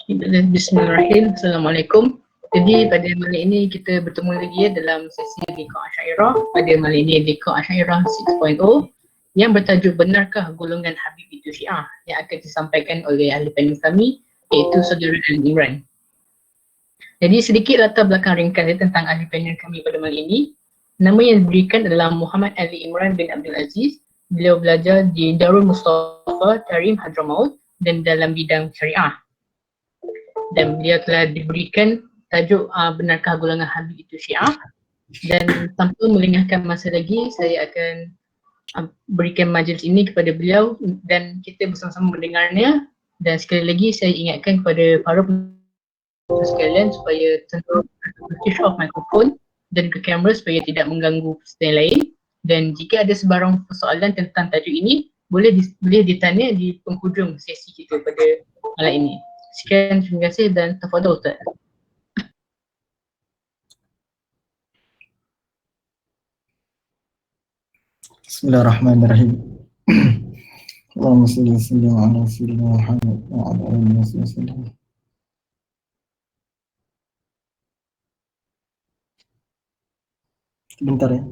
Bismillahirrahmanirrahim. Assalamualaikum. Jadi pada malam ini kita bertemu lagi dalam sesi Liqa Asy'ariyah. Pada malam ini Liqa Asy'ariyah 6.0 yang bertajuk Benarkah Golongan Habib itu Syiah, yang akan disampaikan oleh ahli panel kami, iaitu Saudara Ali Imran. Jadi sedikit latar belakang ringkas tentang ahli panel kami pada malam ini. Nama yang diberikan adalah Muhammad Ali Imran bin Abdul Aziz. Beliau belajar di Darul Mustafa Tarim Hadramaut dan dalam bidang syariah. Dan beliau telah diberikan tajuk Benarkah Golongan Habib itu Syiah. Dan tanpa melengahkan masa lagi, saya akan berikan majlis ini kepada beliau dan kita bersama-sama mendengarnya. Dan sekali lagi saya ingatkan kepada para penonton sekalian supaya tentu switch off mikrofon dan ke kamera supaya tidak mengganggu peserta yang lain. Dan jika ada sebarang persoalan tentang tajuk ini, boleh ditanya di penghujung sesi kita pada malam ini. Sekian, terima kasih dan tafadhol Ustaz. Bismillahirrahmanirrahim. Allahumma salli wa sallim ala sayyidina Muhammad wa ala alihi wa sallam. Bentar ya.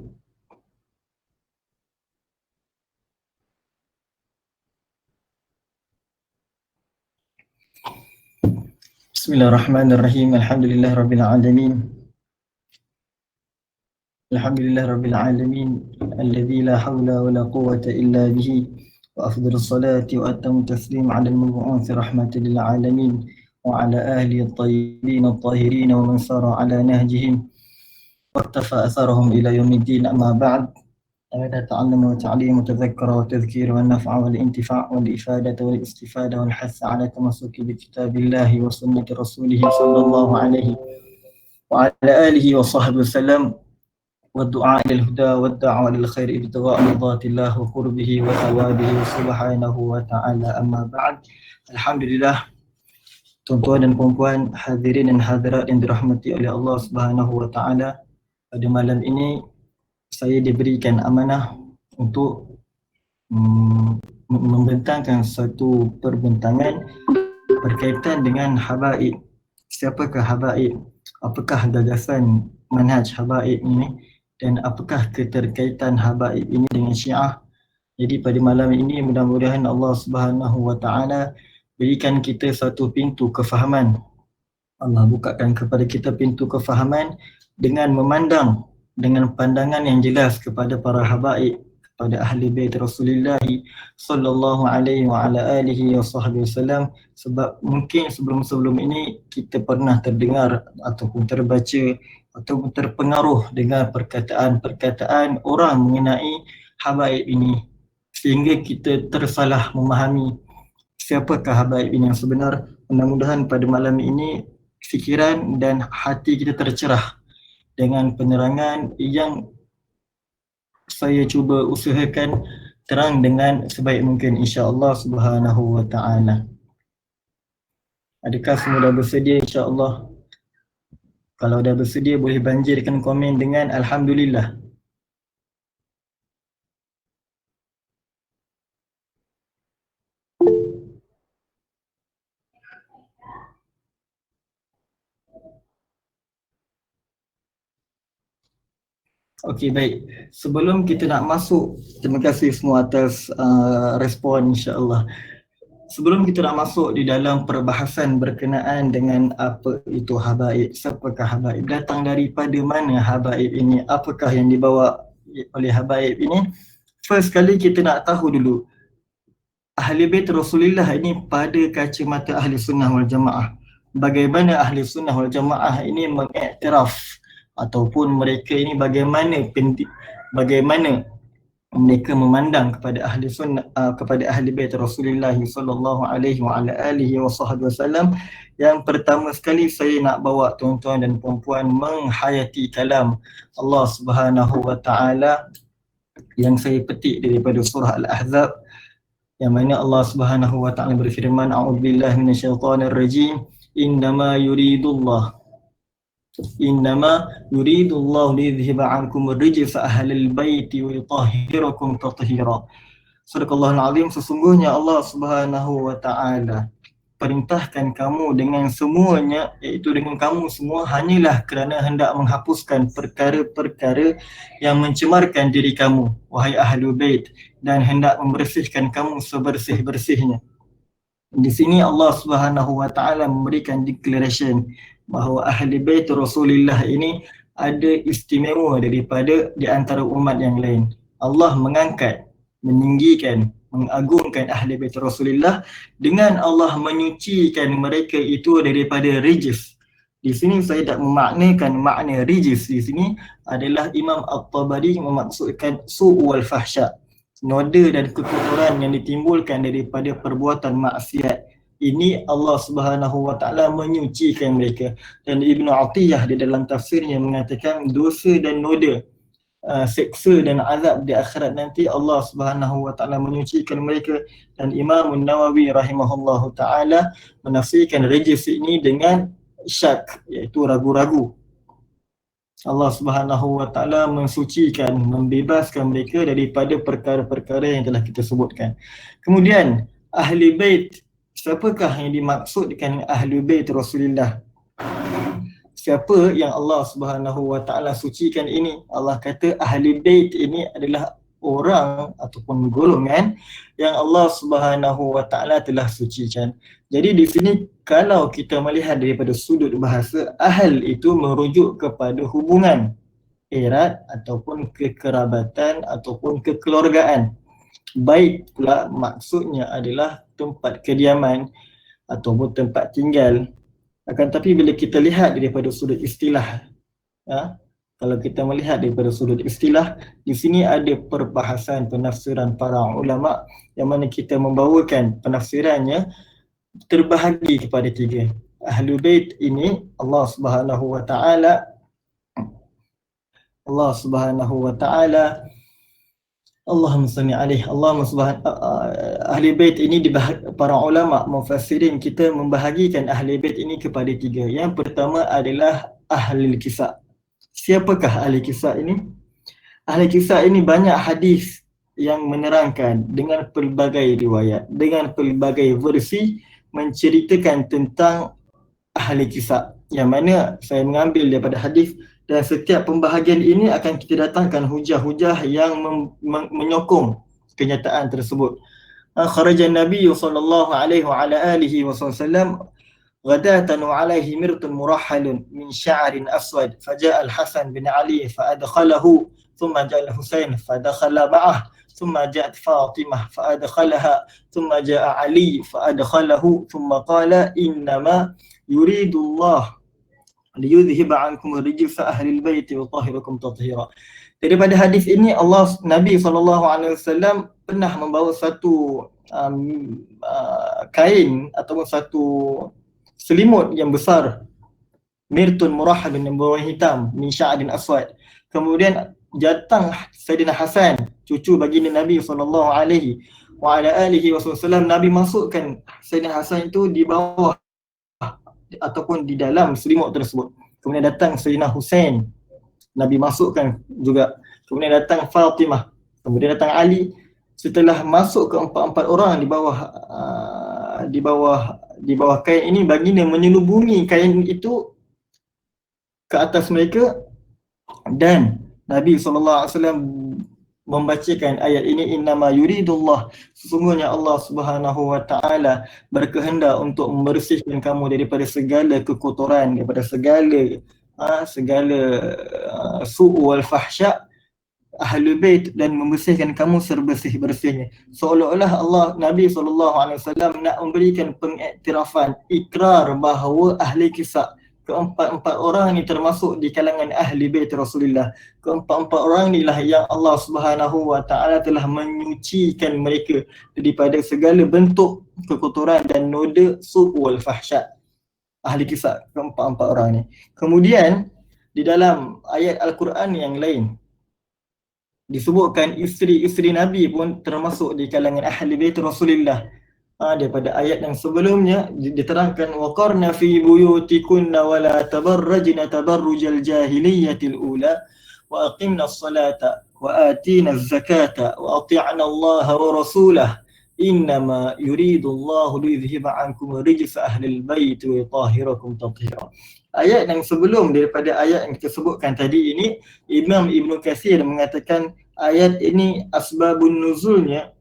Bismillahirrahmanirrahim. Alhamdulillahirabbil alamin. Alhamdulillahirabbil alamin alladzi la haula wa la quwwata illa bihi wa afdhalus salati wa atammu taslim 'ala al-mab'uuts rahmatan lil alamin wa 'ala ahli at-tayyibin at-tahirin wa man sara 'ala nahjihim wa iqtafa atharahum ila yaumiddin. Amma ba'd. تعلم وتعليم وتذكر وتذكير والنفع والانتفاع والإفادة والاستفادة والحث على التمسك بكتاب الله وسنة رسوله صلى الله عليه وعلى آله وصحبه وسلم والدعاء إلى الهدى والدعوة للخير ابتغاء مرضات الله وقربه وثوابه سبحانه وتعالى. أما بعد. Alhamdulillah, tuan-tuan dan puan-puan, hadirin dan hadirat yang dirahmati oleh Allah Subhanahu wa taala, pada malam ini saya diberikan amanah untuk membentangkan satu perbincangan berkaitan dengan habaib. Siapakah habaib? Apakah gagasan manhaj habaib ini dan apakah keterkaitan habaib ini dengan Syiah? Jadi pada malam ini mudah-mudahan Allah Subhanahu wa taala berikan kita satu pintu kefahaman. Allah bukakan kepada kita pintu kefahaman dengan memandang dengan pandangan yang jelas kepada para habaib, kepada ahli bait Rasulullah sallallahu alaihi wa ala alihi wasallam. Sebab mungkin sebelum-sebelum ini kita pernah terdengar ataupun terbaca ataupun terpengaruh dengan perkataan-perkataan orang mengenai habaib ini, sehingga kita tersalah memahami siapakah habaib ini yang sebenar. Mudah-mudahan pada malam ini fikiran dan hati kita tercerah dengan penerangan yang saya cuba usahakan terang dengan sebaik mungkin, insya-Allah Subhanahu wa taala. Adakah semua dah bersedia, insya-Allah? Kalau dah bersedia boleh banjirkan komen dengan alhamdulillah. Okey, baik. Sebelum kita nak masuk, terima kasih semua atas respon, insya-Allah. Sebelum kita nak masuk di dalam perbahasan berkenaan dengan apa itu habaib, siapakah habaib, datang daripada mana habaib ini, apakah yang dibawa oleh habaib ini, first kali kita nak tahu dulu ahli bait Rasulullah ini pada kacamata ahli sunnah wal jamaah. Bagaimana ahli sunnah wal jamaah ini mengiktiraf ataupun mereka ini bagaimana mereka memandang kepada ahli sunnah, kepada ahli bait Rasulullah sallallahu alaihi wa ala alihi wasallam. Yang pertama sekali saya nak bawa tuan-tuan dan puan-puan menghayati kalam Allah Subhanahu wa taala yang saya petik daripada surah Al-Ahzab, yang mana Allah Subhanahu wa taala berfirman, a'udzubillahi minasyaitonir rajim, innama yuridullahu liyudhhiba 'ankum ar-rijsa ahlal baiti wa yutahhirakum tathira. Sadaqallahul azim. Sesungguhnya Allah Subhanahu wa taala perintahkan kamu dengan semuanya, iaitu dengan kamu semua, hanyalah kerana hendak menghapuskan perkara-perkara yang mencemarkan diri kamu, wahai Ahlul Bait, dan hendak membersihkan kamu sebersih-bersihnya. Di sini Allah Subhanahu wa taala memberikan declaration bahawa Ahli Bait Rasulullah ini ada istimewa daripada di antara umat yang lain. Allah mengangkat, meninggikan, mengagungkan Ahli Bait Rasulullah dengan Allah menyucikan mereka itu daripada rijis. Di sini saya tak memaknakan makna rijis di sini adalah Imam At-Tabari memaksudkan su'u wal fahsya, noda dan kekotoran yang ditimbulkan daripada perbuatan maksiat. Ini Allah Subhanahu wa taala menyucikan mereka. Dan Ibnu Atiyah di dalam tafsirnya mengatakan dosa dan noda, seksa dan azab di akhirat nanti Allah Subhanahu wa taala menyucikan mereka. Dan Imam Nawawi rahimahullahu taala menafsirkan rijis ini dengan syak, iaitu ragu-ragu. Allah Subhanahu wa taala mensucikan, membebaskan mereka daripada perkara-perkara yang telah kita sebutkan. Kemudian Ahli Bait, siapakah yang dimaksudkan Ahli Bait Rasulullah? Siapa yang Allah Subhanahu wa taala sucikan ini? Allah kata Ahli Bait ini adalah orang ataupun golongan yang Allah Subhanahu wa taala telah sucikan. Jadi di sini kalau kita melihat daripada sudut bahasa, ahl itu merujuk kepada hubungan erat ataupun kekerabatan ataupun kekeluargaan. Bait pula maksudnya adalah tempat kediaman ataupun tempat tinggal. Akan tapi bila kita lihat daripada sudut istilah, kalau kita melihat daripada sudut istilah, di sini ada perbahasan penafsiran para ulama yang mana kita membawakan penafsirannya terbahagi kepada tiga. Ahlul Bait ini Allah Subhanahu wa taala Allahumma salli alaihi, Ahli Bait ini para ulama mufassirin kita membahagikan Ahli Bait ini kepada tiga. Yang pertama adalah Ahli Kisah. Siapakah Ahli Kisah ini? Ahli Kisah ini banyak hadis yang menerangkan dengan pelbagai riwayat, dengan pelbagai versi menceritakan tentang Ahli Kisah, yang mana saya mengambil daripada hadis. Dan setiap pembahagian ini akan kita datangkan hujah-hujah yang menyokong kenyataan tersebut. Kharajan Nabi sallallahu alaihi wa ala alihi wasallam ghadatan wa alaihi mirtun murahhalun min sya'rin aswad faja'a al-Hasan bin Ali fa'adkhalahu thumma ja'a al-Husain fadakhala ma'ah thumma ja'at Fatimah fa'adkhalaha thumma ja'a Ali fa'adkhalahu thumma qala innama yuridullah liyudhhiba ankum rijsa ahlil baiti wa tahhirakum tathira. Daripada hadis ini Nabi SAW pernah membawa satu kain ataupun satu selimut yang besar, mirtun murahhalun, yang berwarna hitam, min sya'rin aswad. Kemudian datang Sayyidina Hasan, cucu baginda Nabi SAW. Nabi masukkan Sayyidina Hasan itu di bawah ataupun di dalam selimut tersebut. Kemudian datang Sayyidina Husain, Nabi masukkan juga. Kemudian datang Fatimah, kemudian datang Ali. Setelah masuk ke empat-empat orang di bawah kain ini, baginda menyelubungi kain itu ke atas mereka, dan Nabi SAW membacakan ayat ini, innama yuridullah, sesungguhnya Allah Subhanahu wa taala berkehendak untuk membersihkan kamu daripada segala kekotoran, daripada segala su'u wal fahsya, Ahlul Bait, dan membersihkan kamu sebersih-bersihnya. Seolah-olah Nabi SAW nak memberikan pengiktirafan, ikrar bahawa Ahli Kisah, keempat-empat orang ini termasuk di kalangan Ahli Bait Rasulullah. Keempat-empat orang inilah yang Allah Subhanahu wa taala telah menyucikan mereka daripada segala bentuk kekotoran dan noda su'u wal fahsya. Ahli Kisah, keempat-empat orang ini. Kemudian di dalam ayat Al-Quran yang lain disebutkan isteri-isteri Nabi pun termasuk di kalangan Ahli Bait Rasulullah. Daripada ayat yang sebelumnya diterangkan, waqarna fi buyutikunna wa la tabarrajna tabarrujal jahiliyatil ula wa aqimna as-salata wa atina az-zakata wa ati'na Allah wa rasulah innama yuridullahu liyudhhiba ankum rijsa ahlil bait wa yutahhirakum tathhira. Ayat yang sebelum daripada ayat yang kita sebutkan tadi ini, Imam Ibn Katsir mengatakan ayat ini asbabun nuzulnya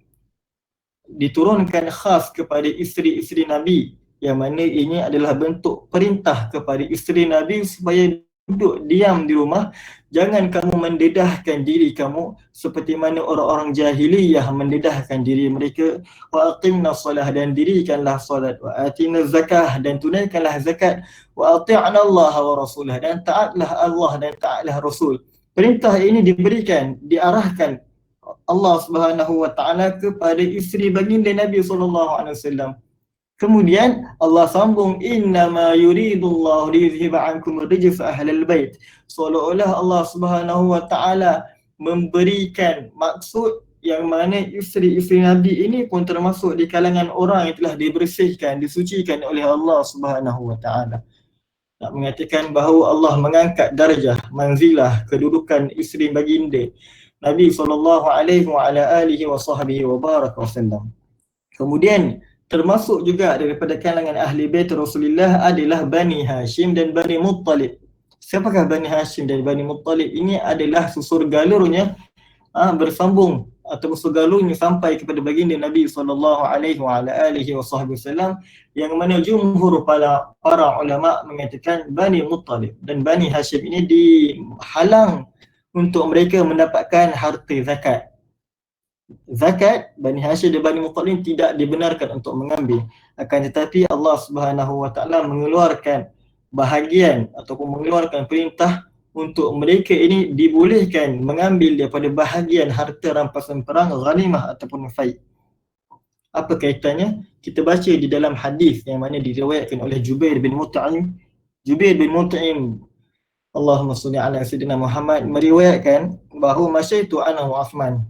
diturunkan khas kepada isteri-isteri Nabi, yang mana ini adalah bentuk perintah kepada isteri Nabi supaya duduk diam di rumah, jangan kamu mendedahkan diri kamu seperti mana orang-orang jahiliyah mendedahkan diri mereka. Wa aqimna solah, dan dirikanlah solat, wa atina zakah, dan tunaikanlah zakat, wa ati'na Allah wa rasulah, dan taatlah Allah dan taatlah Rasul. Perintah ini diberikan, diarahkan Allah Subhanahu wa taala kepada isteri baginda Nabi sallallahu alaihi wasallam. Kemudian Allah sambung, innama yuridullahu liyudhhiba ankum rijsa ahlal bait. Seolah-olah Allah Subhanahu wa taala memberikan maksud yang mana isteri-isteri Nabi ini pun termasuk di kalangan orang yang telah dibersihkan, disucikan oleh Allah Subhanahu wa taala. Nak mengatakan bahawa Allah mengangkat darjah, manzilah, kedudukan isteri baginda Nabi sallallahu alaihi wa ala alihi wa sahbihi wa baraka wasallam. Kemudian termasuk juga daripada kalangan ahli bait Rasulullah adalah Bani Hashim dan Bani Muttalib. Siapakah Bani Hashim dan Bani Muttalib? Ini adalah susur galurnya bersambung atau susur galurnya sampai kepada baginda Nabi sallallahu alaihi wa ala alihi wa sahbihi wasallam, yang mana jumhur para ulama mengatakan Bani Muttalib dan Bani Hashim ini dihalang untuk mereka mendapatkan harta zakat. Zakat Bani Hashim dan Bani Muttalib tidak dibenarkan untuk mengambil. Akan tetapi Allah Subhanahu wa taala mengeluarkan bahagian ataupun mengeluarkan perintah untuk mereka ini dibolehkan mengambil daripada bahagian harta rampasan perang, ghanimah ataupun fai'. Apa kaitannya? Kita baca di dalam hadis yang mana diriwayatkan oleh Jubair bin Mut'im. Jubair bin Mut'im, Allahumma salli ala sayyidina Muhammad, meriwayatkan bahawa masyaitu ana wa Uthman.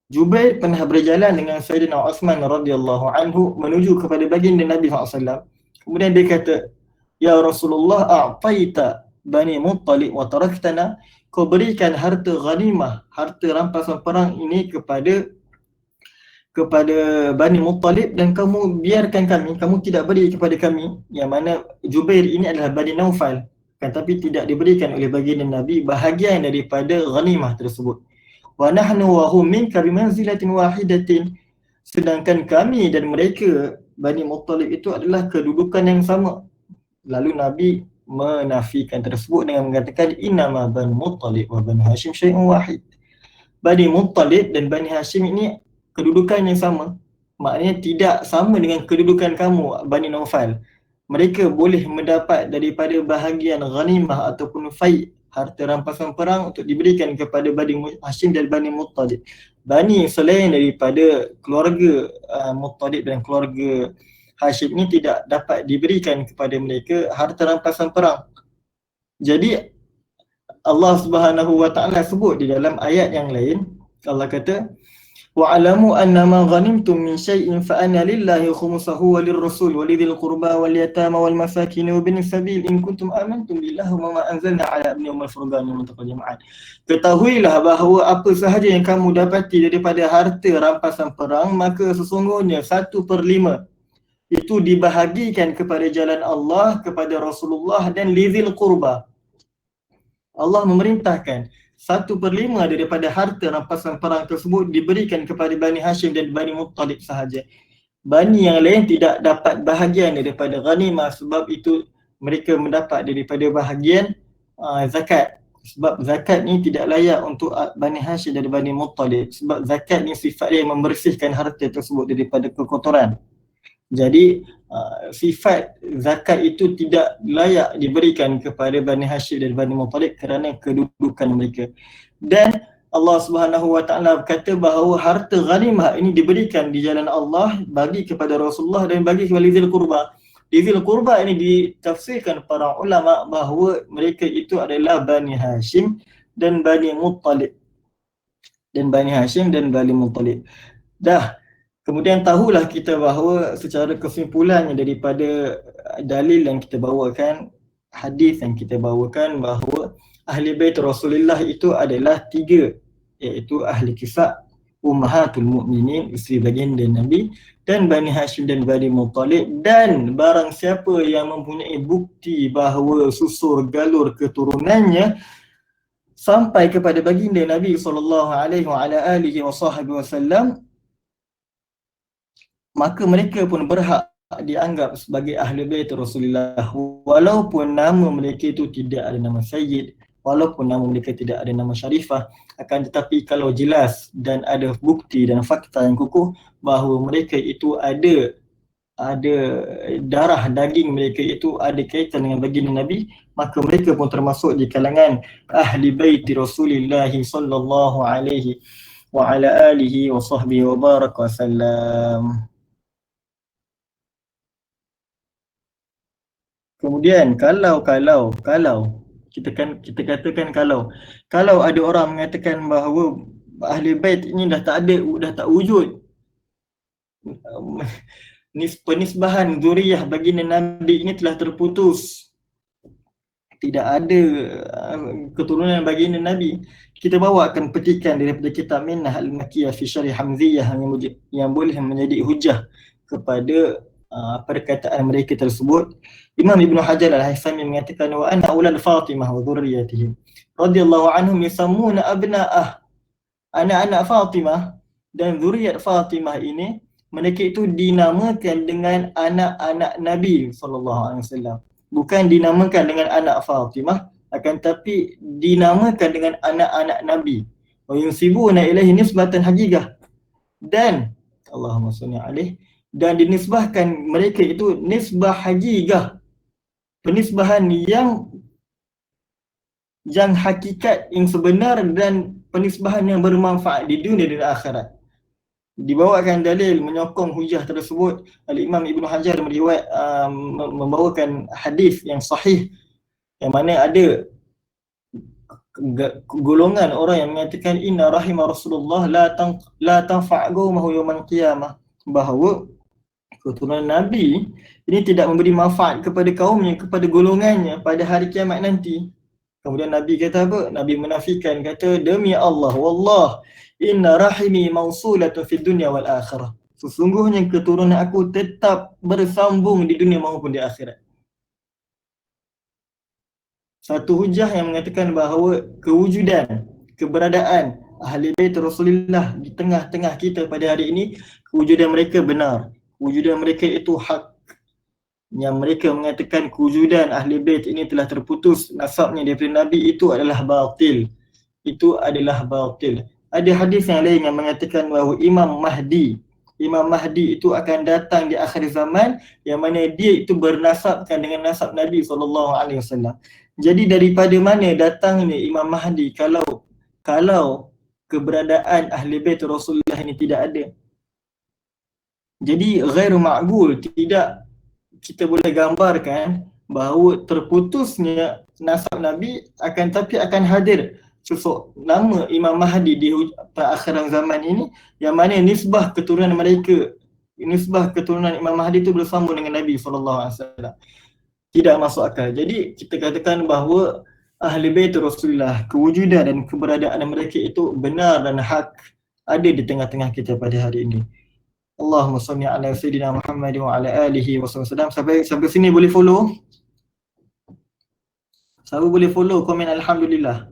Jubair pernah berjalan dengan Sayyidina Uthman radhiyallahu anhu menuju kepada baginda Nabi SAW. Kemudian dia kata, ya Rasulullah, a'taita Bani Muttalib wa taraktana, kau berikan harta ghanimah, harta rampasan perang ini kepada Bani Muttalib dan kamu biarkan kami, kamu tidak beri kepada kami. Yang mana Jubair ini adalah Bani Naufal, tapi tidak diberikan oleh baginda Nabi bahagian daripada ghanimah tersebut. Wa nahnu wa hum minka bimanzilatin wahidatin, sedangkan kami dan mereka Bani Muttalib itu adalah kedudukan yang sama. Lalu Nabi menafikan tersebut dengan mengatakan innama Bani Muttalib wa Bani Hashim syai'un wahid. Bani Muttalib dan Bani Hashim ini kedudukan yang sama. Maknanya tidak sama dengan kedudukan kamu Bani Naufal. Mereka boleh mendapat daripada bahagian ghanimah ataupun fai', harta rampasan perang, untuk diberikan kepada Bani Hashim dan Bani Muttalib. Bani selain daripada keluarga Muttalib dan keluarga Hashim ini tidak dapat diberikan kepada mereka harta rampasan perang. Jadi Allah Subhanahu wa taala sebut di dalam ayat yang lain, Allah kata, wa'alamu annama ghanimtum min syai'in fa anna lillahi khumsahu wa lirrasul wa lidhil qurba wal yatama wal masakin wa bin sabil in kuntum amantum billahi wa ma anzalna ala ibni ummul furqan wa muntaqal jama'at. Ketahuilah bahawa apa sahaja yang kamu dapati daripada harta rampasan perang, maka sesungguhnya 1/5 itu dibahagikan kepada jalan Allah, kepada Rasulullah dan lidhil qurba. Allah memerintahkan 1/5 daripada harta rampasan perang tersebut diberikan kepada Bani Hashim dan Bani Muttalib sahaja. Bani yang lain tidak dapat bahagian daripada ghanimah, sebab itu mereka mendapat daripada bahagian zakat. Sebab zakat ni tidak layak untuk Bani Hashim dan Bani Muttalib, sebab zakat ni sifat dia membersihkan harta tersebut daripada kekotoran. Jadi sifat zakat itu tidak layak diberikan kepada Bani Hashim dan Bani Muttalib kerana kedudukan mereka. Dan Allah Subhanahu wa taala berkata bahawa harta ghanimah ini diberikan di jalan Allah bagi kepada Rasulullah dan bagi kepada dzil qurba. Dzil qurba ini ditafsirkan para ulama bahawa mereka itu adalah Bani Hashim dan Bani Muttalib. Kemudian tahulah kita bahawa secara kesimpulannya daripada dalil yang kita bawakan, hadis yang kita bawakan, bahawa ahli bait Rasulullah itu adalah 3, iaitu ahli kisah, Ummahatul Mukminin, isteri baginda Nabi, dan Bani Hashim dan Bani Muttalib, dan barang siapa yang mempunyai bukti bahawa susur galur keturunannya sampai kepada baginda Nabi SAW, maka mereka pun berhak dianggap sebagai ahli bait Rasulullah, walaupun nama mereka itu tidak ada nama Sayyid, walaupun nama mereka tidak ada nama Syarifah. Akan tetapi kalau jelas dan ada bukti dan fakta yang kukuh bahawa mereka itu ada darah daging mereka itu ada kaitan dengan baginda Nabi, maka mereka pun termasuk di kalangan ahli bait Rasulullah sallallahu alaihi wa ala alihi wa sahbihi wa baraka wasallam. Kemudian kalau kita katakan kalau ada orang mengatakan bahawa ahli bait ini dah tak ada, dah tak wujud, penisbahan zuriyah baginda Nabi ini telah terputus, tidak ada keturunan baginda Nabi, kita bawakan petikan daripada kitab Minnah Al-Makkiyah fi Syarh Hamziyah yang boleh menjadi hujah kepada perkataan mereka tersebut. Imam Ibn Hajar Al-Haythami mengatakan wa anna ulad Fatimah wa dhurriyyatihim radhiyallahu anhum yusammuna abna'ah, anak-anak Fatimah dan zuriat Fatimah ini mereka itu dinamakan dengan anak-anak Nabi SAW. Bukan dinamakan dengan anak Fatimah, akan tapi dinamakan dengan anak-anak Nabi. Wa yunsibuna ilaihi nisbatan haqiqah, dan Allahumma salli alaihi, dan dinisbahkan mereka itu nisbah haqiqah, penisbahan yang hakikat, yang sebenar, dan penisbahan yang bermanfaat di dunia dan akhirat. Dibawakan dalil menyokong hujah tersebut. Al-Imam Ibn Hajar membawakan hadis yang sahih yang mana ada golongan orang yang mengatakan inna rahimah Rasulullah la tanfa'u mahu yawmal qiyamah, bahawa keturunan Nabi ini tidak memberi manfaat kepada kaumnya, kepada golongannya pada hari kiamat nanti. Kemudian Nabi kata apa? Nabi menafikan, kata demi Allah, wallah inna rahimi mausulatun fid dunya wal akhirah, sesungguhnya keturunan aku tetap bersambung di dunia maupun di akhirat. Satu hujah yang mengatakan bahawa kewujudan, keberadaan ahli bait Rasulullah di tengah-tengah kita pada hari ini, kewujudan mereka benar, kewujudan mereka itu hak. Yang mereka mengatakan kewujudan ahli bait ini telah terputus nasabnya daripada Nabi, itu adalah batil. Itu adalah batil. Ada hadis yang lain yang mengatakan bahawa Imam Mahdi itu akan datang di akhir zaman, yang mana dia itu bernasabkan dengan nasab Nabi SAW. Jadi daripada mana datangnya Imam Mahdi kalau keberadaan ahli bait Rasulullah ini tidak ada? Jadi ghairu ma'qul, tidak kita boleh gambarkan bahawa terputusnya nasab Nabi akan hadir sosok nama Imam Mahdi di akhiran zaman ini, yang mana nisbah keturunan Imam Mahdi itu bersambung dengan Nabi SAW. Tidak masuk akal. Jadi kita katakan bahawa ahli bait Rasulullah, kewujudan dan keberadaan mereka itu benar dan hak, ada di tengah-tengah kita pada hari ini. Allahumma salli ala sayyidina Muhammad wa ala alihi wa sallam. Sampai sini boleh follow? Siapa boleh follow komen alhamdulillah?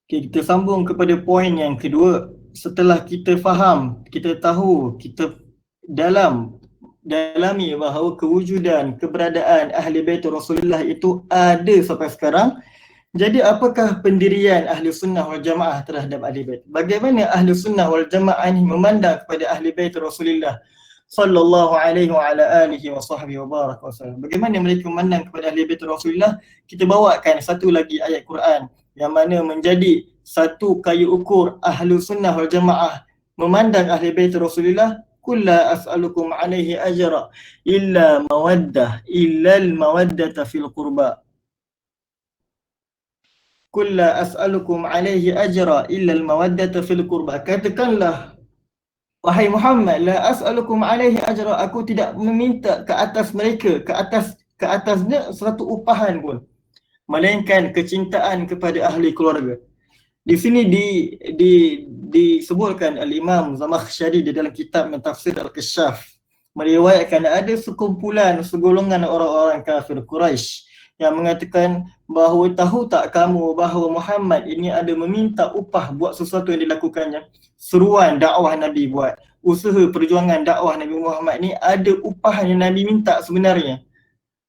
Okay, kita sambung kepada poin yang kedua. Setelah kita faham, kita tahu, kita dalami bahawa kewujudan, keberadaan ahli bait Rasulullah itu ada sampai sekarang. Jadi apakah pendirian ahli sunnah wal jamaah terhadap ahli bait? Bagaimana ahli sunnah wal jamaah ini memandang kepada ahli bait Rasulullah sallallahu alaihi wa ala alihi wa sahbihi wa baraka wasallam? Bagaimana mereka memandang kepada ahli bait Rasulullah? Kita bawakan satu lagi ayat Quran yang mana menjadi satu kayu ukur ahli sunnah wal jamaah memandang ahli bait Rasulullah. Qul la as'alukum alaihi ajra illa al-mawaddata fil qurba. Qul la as'alukum alaihi ajra illa al-mawaddata fil qurba. Katakanlah wahai Muhammad, la as'alukum alaihi ajra, aku tidak meminta ke atas ke atasnya suatu upahan pun, melainkan kecintaan kepada ahli keluarga. Di sini disebutkan Al-Imam Zamakhsyari di dalam kitab Tafsir Al-Kashaf meriwayatkan ada segolongan orang-orang kafir Quraisy yang mengatakan bahawa tahu tak kamu bahawa Muhammad ini ada meminta upah buat sesuatu yang dilakukannya. Seruan dakwah Nabi buat, usaha perjuangan dakwah Nabi Muhammad ni ada upah yang Nabi minta sebenarnya.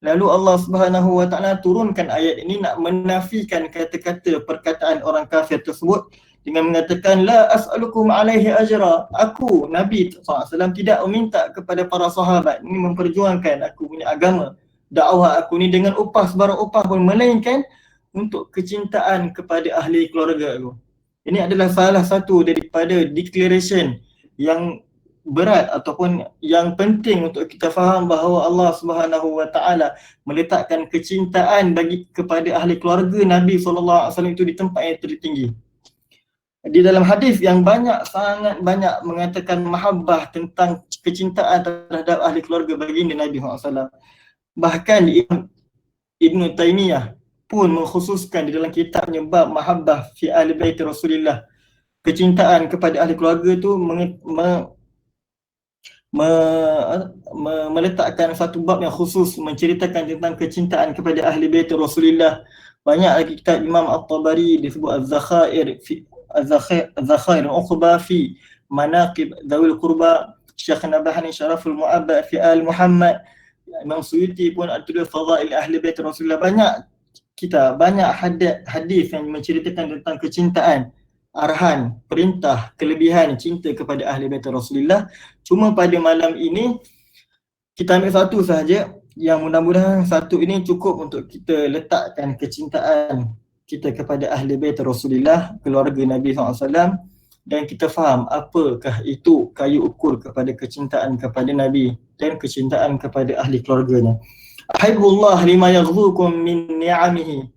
Lalu Allah Subhanahu Wa Taala turunkan ayat ini nak menafikan kata-kata perkataan orang kafir tersebut dengan mengatakan la as'alukum alaihi ajra. Aku Nabi SAW tidak meminta kepada para sahabat ini memperjuangkan aku punya agama, dakwah aku ni dengan upah sebarang upah pun, melainkan untuk kecintaan kepada ahli keluarga aku. Ini adalah salah satu daripada declaration yang berat ataupun yang penting untuk kita faham bahawa Allah Subhanahu Wa Taala meletakkan kecintaan bagi kepada ahli keluarga Nabi SAW itu di tempat yang tertinggi. Di dalam hadis yang sangat banyak mengatakan mahabbah tentang kecintaan terhadap ahli keluarga baginda Nabi SAW. Bahkan Ibn Taymiyah pun mengkhususkan di dalam kitabnya bab mahabbah fi ahli bait Rasulullah. Kecintaan kepada ahli keluarga tu meletakkan satu bab yang khusus menceritakan tentang kecintaan kepada ahli bait Rasulullah. Banyak lagi kitab Imam At-Tabari disebut Az-Zakhair Uqba fi Manaqib Dzawil Qurba, Syekh Nabhani Syaraful Mu'abba fi Al Muhammad, Imam Suyuti pun tulis Fadail Ahli Bait Rasulullah. Banyak hadis yang menceritakan tentang kecintaan, arahan, perintah, kelebihan cinta kepada ahli bait Rasulullah. Cuma pada malam ini kita ambil satu sahaja yang mudah-mudahan satu ini cukup untuk kita letakkan kecintaan kita kepada ahli bait Rasulullah, keluarga Nabi SAW, dan kita faham apakah itu kayu ukur kepada kecintaan kepada Nabi dan kecintaan kepada ahli keluarganya. Ahibbullah lima yaghzukum min ni'amihi.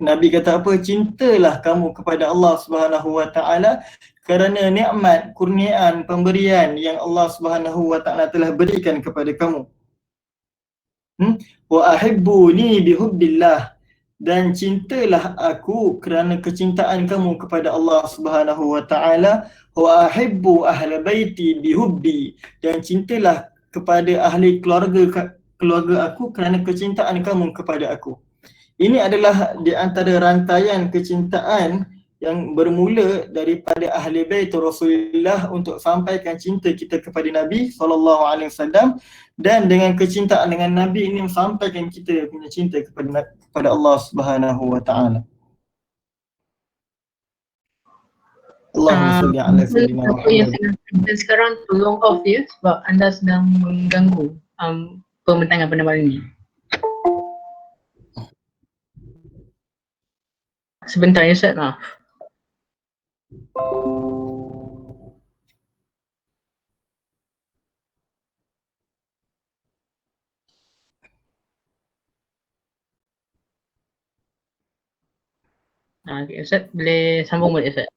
Nabi kata apa? Cintalah kamu kepada Allah Subhanahu Wa Taala kerana nikmat, kurniaan, pemberian yang Allah Subhanahu Wa Taala telah berikan kepada kamu. Wa ahibbuni bihubbillah, dan cintalah aku kerana kecintaan kamu kepada Allah Subhanahu Wa Taala. Wa ahibbu ahli baiti bihubbi, dan cintalah kepada ahli keluarga aku kerana kecintaan kamu kepada aku. Ini adalah di antara rantaian kecintaan yang bermula daripada ahli bait Rasulullah untuk sampaikan cinta kita kepada Nabi SAW, dan dengan kecintaan dengan Nabi ini sampaikan kita punya cinta kepada Allah Subhanahu Wa Taala. Allahumma salli ala sayyidina Muhammad. Dan sekarang tolong off ya sebab anda sedang mengganggu pembentangan pada malam ini. Sebentar ya Ustaz, maaf. Okay, Ustaz boleh sambung balik Ustaz.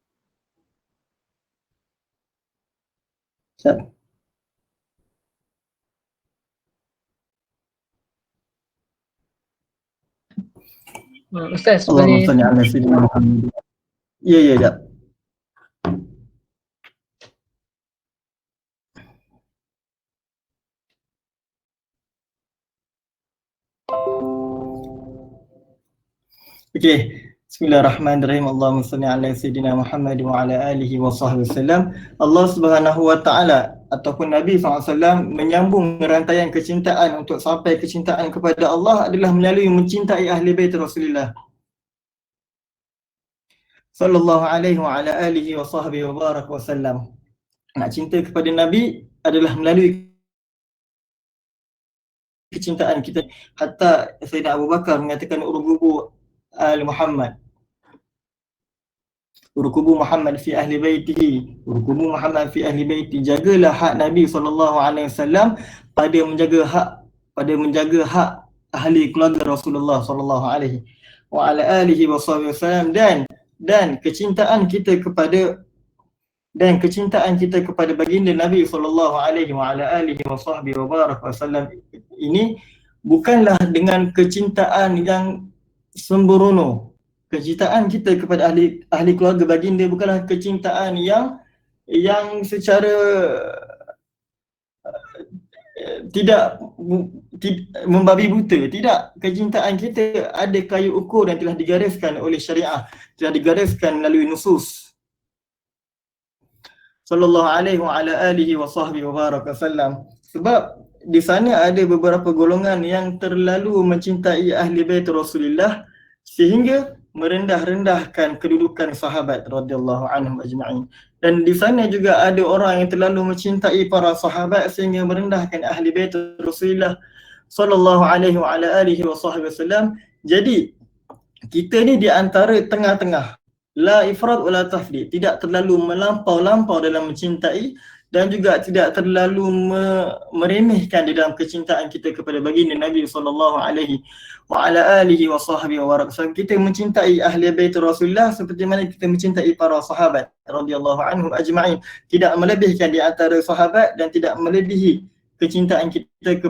Ustaz boleh. Ya. Okey. Bismillahirrahmanirrahim. Allahumma salli ala sayyidina Muhammad wa ala alihi wa sahbihi wasallam. Allah Subhanahu Wa Taala ataupun Nabi SAW menyambung rantaian kecintaan untuk sampai kecintaan kepada Allah adalah melalui mencintai ahli bait Rasulullah sallallahu alaihi wa ala alihi wa sahbihi wa barak wasallam. Nak cinta kepada Nabi adalah melalui kecintaan kita. Hatta Sayyidina Abu Bakar mengatakan urgubu al-Muhammad, urkubu Muhammad fi ahli baitihi, urkubu Muhammad fi ahli baiti. Jagalah hak Nabi SAW pada menjaga hak ahli keluarga Rasulullah sallallahu alaihi wa ala alihi wasallam, dan kecintaan kita kepada baginda Nabi sallallahu alaihi wa ala alihi wasallam ini bukanlah dengan kecintaan yang sembrono. Kecintaan kita kepada ahli keluarga baginda bukanlah kecintaan yang secara membabi buta. Tidak, kecintaan kita ada kayu ukur yang telah digariskan oleh syariah, telah digariskan melalui nusus. Sallallahu alaihi wa ala alihi wa sahbihi wa baraka sallam. Sebab di sana ada beberapa golongan yang terlalu mencintai ahli bait Rasulullah sehingga merendah-rendahkan kedudukan sahabat radhiyallahu anhum ajma'in. Dan di sana juga ada orang yang terlalu mencintai para sahabat sehingga merendahkan ahli bait Rasulullah sallallahu alaihi wa ala alihi wa sahbihi wasallam. Jadi kita ni di antara tengah-tengah, la ifrat wala tafdid, tidak terlalu melampau-lampau dalam mencintai dan juga tidak terlalu meremehkan di dalam kecintaan kita kepada baginda Nabi sallallahu alaihi wa ala alihi wa sahbihi wa barakatuh. Kita mencintai ahli bait Rasulullah seperti mana kita mencintai para sahabat radhiyallahu anhum ajma'in, tidak melebihkan di antara sahabat dan tidak melebihi kecintaan kita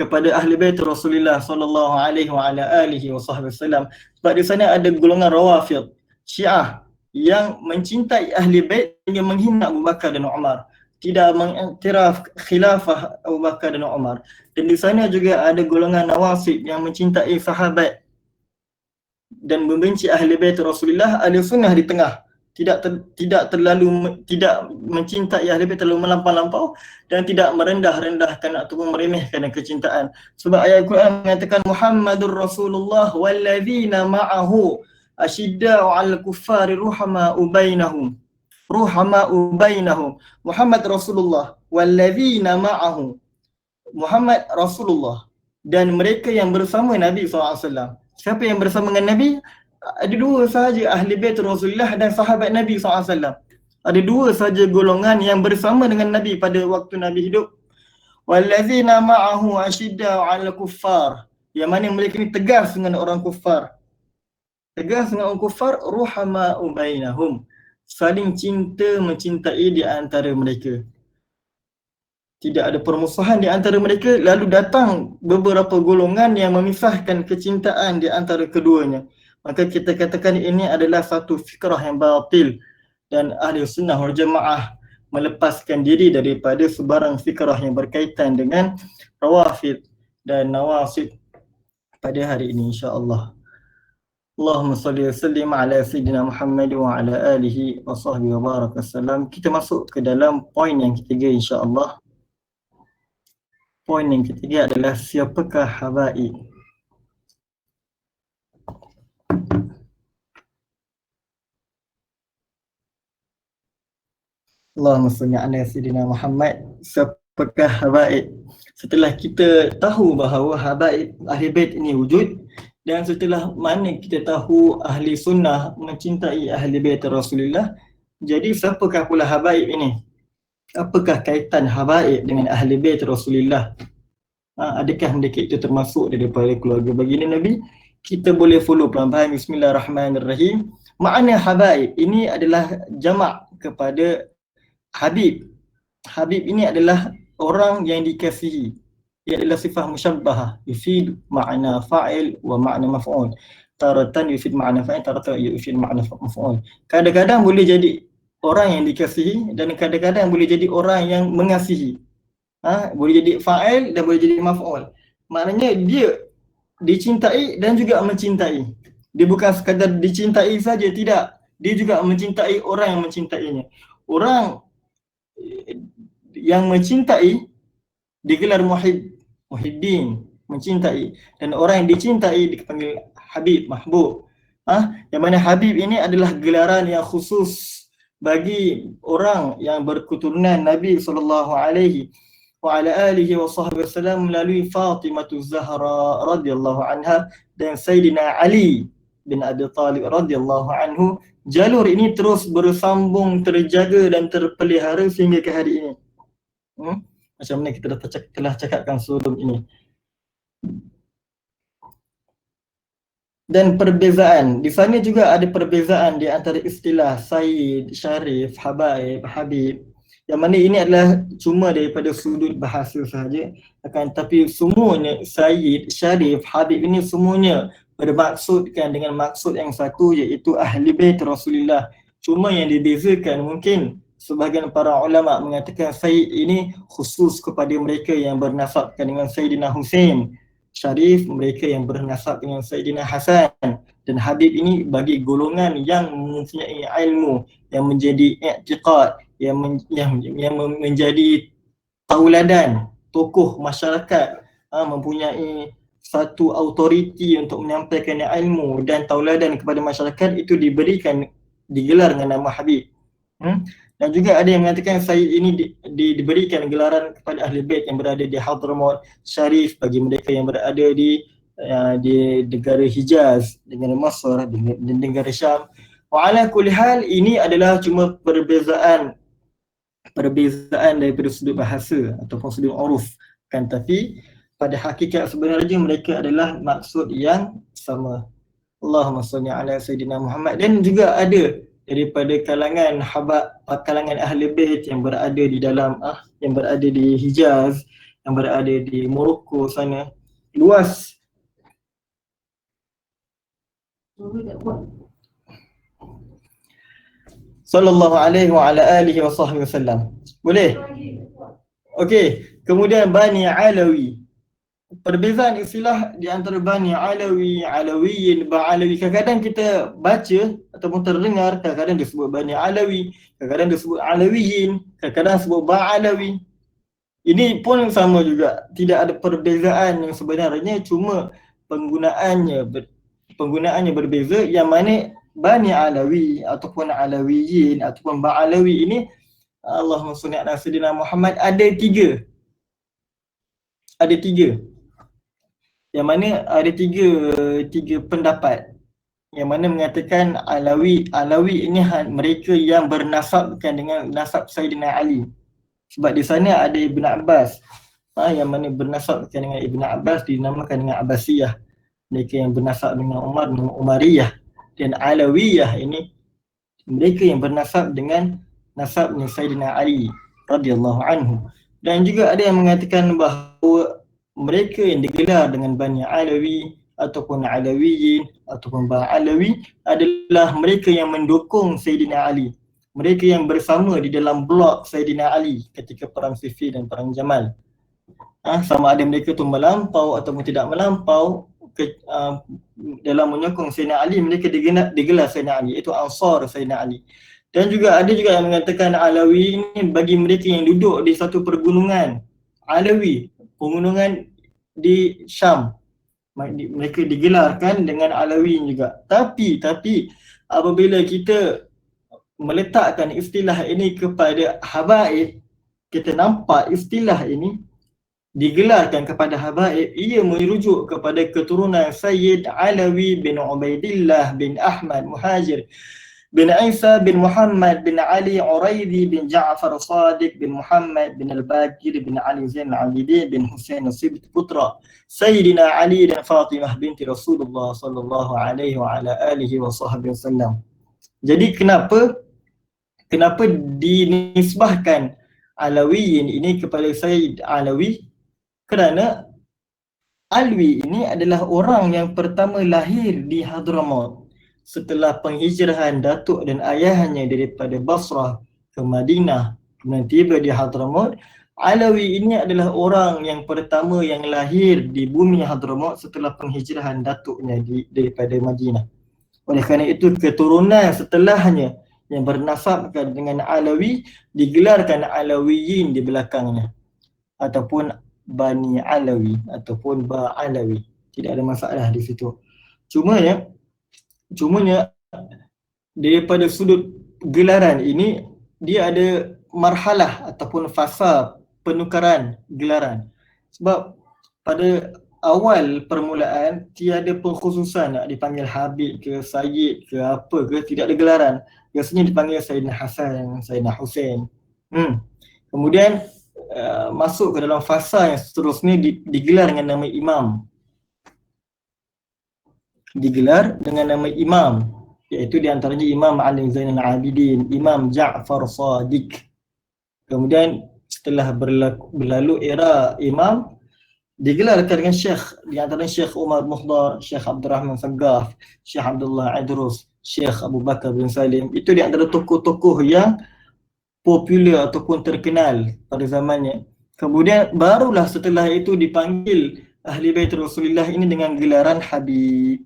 kepada ahli bait Rasulullah sallallahu alaihi wa ala alihi wa sahbihi wasallam. Sebab di sana ada golongan Rawafid, Syiah yang mencintai ahli bait hingga menghina Abu Bakar dan Umar, tidak mengiktiraf khilafah Abu Bakar dan Umar. Dan di sana juga ada golongan Nawasib yang mencintai sahabat dan membenci ahli bait Rasulullah. Ahli sunnah di tengah, tidak mencintai ahli bait terlalu melampau-lampau dan tidak merendah-rendahkan ataupun meremehkan kecintaan. Sebab ayat Al-Quran mengatakan Muhammadur Rasulullah walladzina ma'ahu asyidda'u 'alal kuffari ruhama'u bainahum. Muhammad Rasulullah walladzina ma'ahu, Muhammad Rasulullah dan mereka yang bersama Nabi SAW. Siapa yang bersama dengan Nabi? Ada dua sahaja, ahli bait Rasulullah dan sahabat Nabi SAW. Ada dua sahaja golongan yang bersama dengan Nabi pada waktu Nabi hidup. Wallazina ma'ahu asyidda'u 'alal kuffar, yang mana mereka ni tegas dengan orang kufar. Tegas dengan orang kufar, ruhama'u bainahum, saling cinta mencintai di antara mereka. Tidak ada permusuhan di antara mereka. Lalu datang beberapa golongan yang memisahkan kecintaan di antara keduanya. Maka kita katakan ini adalah satu fikrah yang batil, dan ahli sunnah wal jamaah melepaskan diri daripada sebarang fikrah yang berkaitan dengan Rawafid dan Nawasib pada hari ini, insya-Allah. Allahumma salli wa sallim ala sayyidina Muhammad wa ala alihi wa sahbihi wa baraka sallam. Kita masuk ke dalam poin yang ketiga, insya-Allah. Poin yang ketiga adalah siapakah habaib. Allahumma salli ala sayyidina Muhammad. Siapakah habaib? Setelah kita tahu bahawa habaib ahli bait ini wujud, dan setelah mana kita tahu ahli sunnah mencintai ahli bait Rasulullah, jadi siapakah pula habaib ini? Apakah kaitan habaib dengan ahli bait Rasulullah? Adakah mereka itu termasuk daripada keluarga baginda Nabi? Kita boleh follow pelan-pelan. Bismillahirrahmanirrahim. Makna habaib ini adalah jamak kepada habib. Habib ini adalah orang yang dikasihi. Ia adalah sifah musyabbahah, yufid ma'na fa'il wa ma'na maf'ul. Taratan yufid ma'na fa'il, taratan yufid ma'na maf'ul. Kadang-kadang boleh jadi orang yang dikasihi dan kadang-kadang boleh jadi orang yang mengasihi. Boleh jadi fa'il dan boleh jadi maf'ul. Maknanya dia dicintai dan juga mencintai. Dia bukan sekadar dicintai saja, tidak. Dia juga mencintai orang yang mencintainya. Orang yang mencintai digelar muhibbin, mencintai, dan orang yang dicintai dipanggil habib, mahbub. Yang mana habib ini adalah gelaran yang khusus bagi orang yang berketurunan Nabi sallallahu alaihi wa ala alihi wa sahbihi wasallam melalui Fatimah Zahra radhiyallahu anha dan Sayyidina Ali bin Abi Talib radhiyallahu anhu. Jalur ini terus bersambung, terjaga dan terpelihara sehingga ke hari ini. Macam mana kita telah cakapkan sebelum ini. Dan perbezaan, di sana juga ada perbezaan di antara istilah Sayyid, Syarif, Habaib, Habib. Yang mana ini adalah cuma daripada sudut bahasa sahaja, akan tapi semuanya Sayyid, Syarif, Habib ini semuanya bermaksudkan dengan maksud yang satu, iaitu Ahli Bait Rasulullah. Cuma yang dibezakan mungkin sebahagian para ulama mengatakan Sayyid ini khusus kepada mereka yang bernasabkan dengan Sayyidina Husain, Syarif mereka yang bernasab dengan Sayyidina Hasan, dan Habib ini bagi golongan yang mempunyai ilmu, yang menjadi i'tiqad, yang menjadi tauladan, tokoh masyarakat, mempunyai satu autoriti untuk menyampaikan ilmu dan tauladan kepada masyarakat, itu digelar dengan nama Habib. Dan juga ada yang mengatakan Sayyid ini diberikan gelaran kepada Ahli Bait yang berada di Hadramaut, Syarif bagi mereka yang berada di negara Hijaz, negara Masar, di negara Syam. Wa ala kulli hal, ini adalah cuma perbezaan daripada sudut bahasa ataupun sudut uruf, kan, tapi pada hakikat sebenarnya mereka adalah maksud yang sama. Allahumma salli ala Sayyidina Muhammad. Dan juga ada daripada kalangan Ahli Bait yang berada di dalam yang berada di Hijaz, yang berada di Morocco sana, luas. Sallallahu alaihi wa ala alihi wa sahbihi wasallam. Boleh? Okey, kemudian Bani Alawi. Perbezaan istilah di antara Bani Alawi, Alawiyin, Ba'alawi. Kadang-kadang kita baca ataupun terdengar, kadang-kadang disebut Bani Alawi, kadang-kadang disebut Alawiyin, kadang-kadang disebut Ba'alawi. Ini pun sama juga, tidak ada perbezaan yang sebenarnya, cuma penggunaannya berbeza, yang mana Bani Alawi ataupun Alawiyin ataupun Ba'alawi ini, Allahumma salli ala Sayyidina Muhammad, ada tiga. Yang mana ada tiga pendapat yang mana mengatakan Alawi ini mereka yang bernasabkan dengan nasab Sayyidina Ali. Sebab di sana ada Ibn Abbas, yang mana bernasabkan dengan Ibn Abbas dinamakan dengan Abbasiyah. Mereka yang bernasab dengan Umar, dengan Umariyah. Dan Alawiyah ini mereka yang bernasab dengan nasabnya Sayyidina Ali radhiyallahu anhu. Dan juga ada yang mengatakan bahawa mereka yang digelar dengan Bani Alawi ataupun Alawiyin ataupun Ba'alawi adalah mereka yang mendukung Sayyidina Ali. Mereka yang bersama di dalam blok Sayyidina Ali ketika perang Siffin dan perang Jamal. Sama ada mereka tu melampau ataupun tidak melampau dalam menyokong Sayyidina Ali, mereka digelar Sayyidina Ali, iaitu Ansar Sayyidina Ali. Dan juga ada juga yang mengatakan Alawi ini bagi mereka yang duduk di satu pergunungan Alawi, pegunungan di Syam, mereka digelarkan dengan Alawi juga. Tapi apabila kita meletakkan istilah ini kepada habaib, kita nampak istilah ini digelarkan kepada habaib, ia merujuk kepada keturunan Sayyid Alawi bin Ubaidillah bin Ahmad Muhajir bin Isa bin Muhammad bin Ali Uraidi bin Ja'far Sadiq bin Muhammad bin Al-Baqir bin Ali Zain Al-Abidin bin Husain Sibt putra Sayyidina Ali dan Fatimah binti Rasulullah sallallahu alaihi wa ala alihi wa sahbihi wasallam. Jadi kenapa dinisbahkan Alawiyin ini kepada Sayyid Alawi? Kerana Alwi ini adalah orang yang pertama lahir di Hadramaut setelah penghijrahan datuk dan ayahnya daripada Basrah ke Madinah, kemudian tiba di Hadramaut. Alawi ini adalah orang yang pertama yang lahir di bumi Hadramaut setelah penghijrahan datuknya daripada Madinah. Oleh kerana itu keturunan setelahnya yang bernasabkan dengan Alawi digelarkan Alawiyin di belakangnya, ataupun Bani Alawi ataupun Ba'alawi. Tidak ada masalah di situ. Cumanya daripada sudut gelaran ini, dia ada marhalah ataupun fasa penukaran gelaran. Sebab pada awal permulaan tiada pengkhususan nak dipanggil Habib ke Sayyid ke apa ke, tidak ada gelaran. Biasanya dipanggil Sayyidina Hasan, Sayyidina Husain. Kemudian masuk ke dalam fasa yang seterusnya digelar dengan nama Imam. Digelar dengan nama Imam, iaitu diantaranya Imam Ali Zainal Abidin, Imam Ja'far Sadiq. Kemudian setelah berlalu era imam, digelarkan dengan syekh, di antara Syekh Umar Mukhdar, Syekh Abdul Rahman Sagaf, Syekh Abdullah Idrus, Syekh Abu Bakar bin Salim. Itu di antara tokoh-tokoh yang popular ataupun terkenal pada zamannya. Kemudian barulah setelah itu dipanggil Ahli Bait Rasulullah ini dengan gelaran Habib.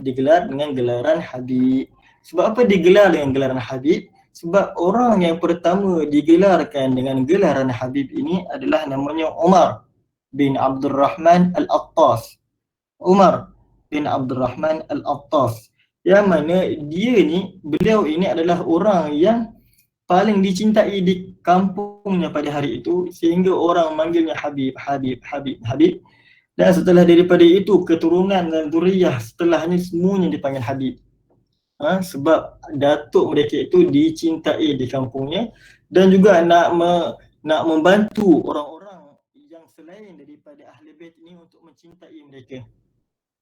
Digelar dengan gelaran Habib. Sebab apa digelar dengan gelaran Habib? Sebab orang yang pertama digelarkan dengan gelaran Habib ini adalah namanya Umar bin Abdul Rahman Al-Attas. Umar bin Abdul Rahman Al-Attas. Yang mana beliau ini adalah orang yang paling dicintai di kampungnya pada hari itu, sehingga orang manggilnya Habib, Habib, Habib, Habib. Dan setelah daripada itu, keturunan dan zuriyah setelahnya semuanya dipanggil Habib. Sebab datuk mereka itu dicintai di kampungnya, dan juga nak membantu orang-orang yang selain daripada Ahli Bait ini untuk mencintai mereka.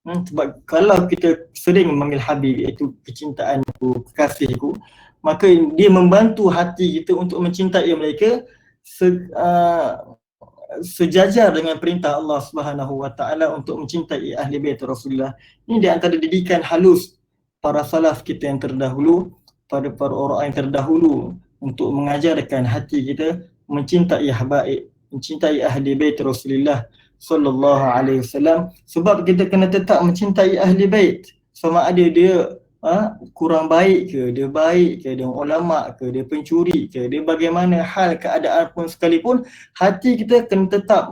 Sebab kalau kita sering memanggil Habib, iaitu kecintaanku, kekasihku, maka dia membantu hati kita untuk mencintai mereka sejajar dengan perintah Allah Subhanahu Wa Taala untuk mencintai Ahli Bait Rasulullah. Ini di antara didikan halus para salaf kita yang terdahulu, pada para orang yang terdahulu, untuk mengajarkan hati kita mencintai habaib, mencintai Ahli Bait Rasulullah sallallahu alaihi wasallam. Sebab kita kena tetap mencintai Ahli Bait, sama ada dia kurang baik ke, dia baik ke, dia ulama ke, dia pencuri ke, dia bagaimana hal keadaan pun sekalipun, hati kita kena tetap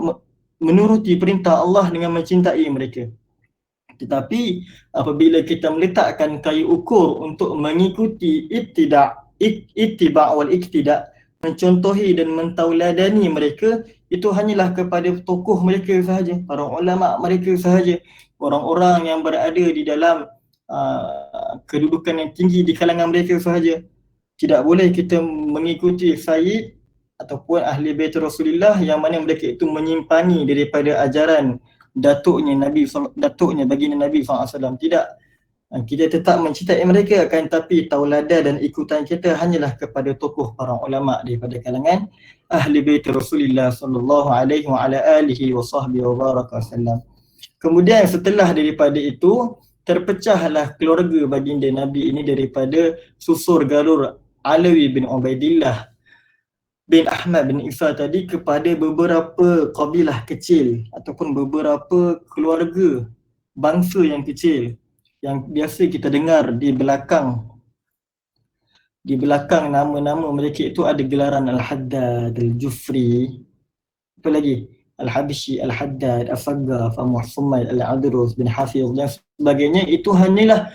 menuruti perintah Allah dengan mencintai mereka. Tetapi apabila kita meletakkan kayu ukur untuk mengikuti ittiba' wal iktida', mencontohi dan mentauladani mereka, itu hanyalah kepada tokoh mereka sahaja, para ulama mereka sahaja, orang-orang yang berada di dalam kedudukan yang tinggi di kalangan mereka sahaja. Tidak boleh kita mengikuti Sayyid ataupun Ahli Bait Rasulullah yang mana mereka itu menyimpangi daripada ajaran datuknya baginda Nabi SAW. Tidak. Kita tetap mencintai mereka, akan tapi tauladan dan ikutan kita hanyalah kepada tokoh para ulama daripada kalangan Ahli Bait Rasulullah sallallahu alaihi wa ala alihi wa sahbihi wa baraka wasallam. Kemudian setelah daripada itu, terpecahlah keluarga baginda Nabi ini daripada susur galur Alawi bin Ubaidillah bin Ahmad bin Isa tadi kepada beberapa kabilah kecil ataupun beberapa keluarga bangsa yang kecil yang biasa kita dengar di belakang nama-nama mereka itu ada gelaran Al-Haddad, Al-Jufri, apa lagi? Al-Habshi, Al-Haddad, Al-Saggaf, Al-Muhsummad, Al-Adrus bin Hafiz dan sebagainya. Itu hanyalah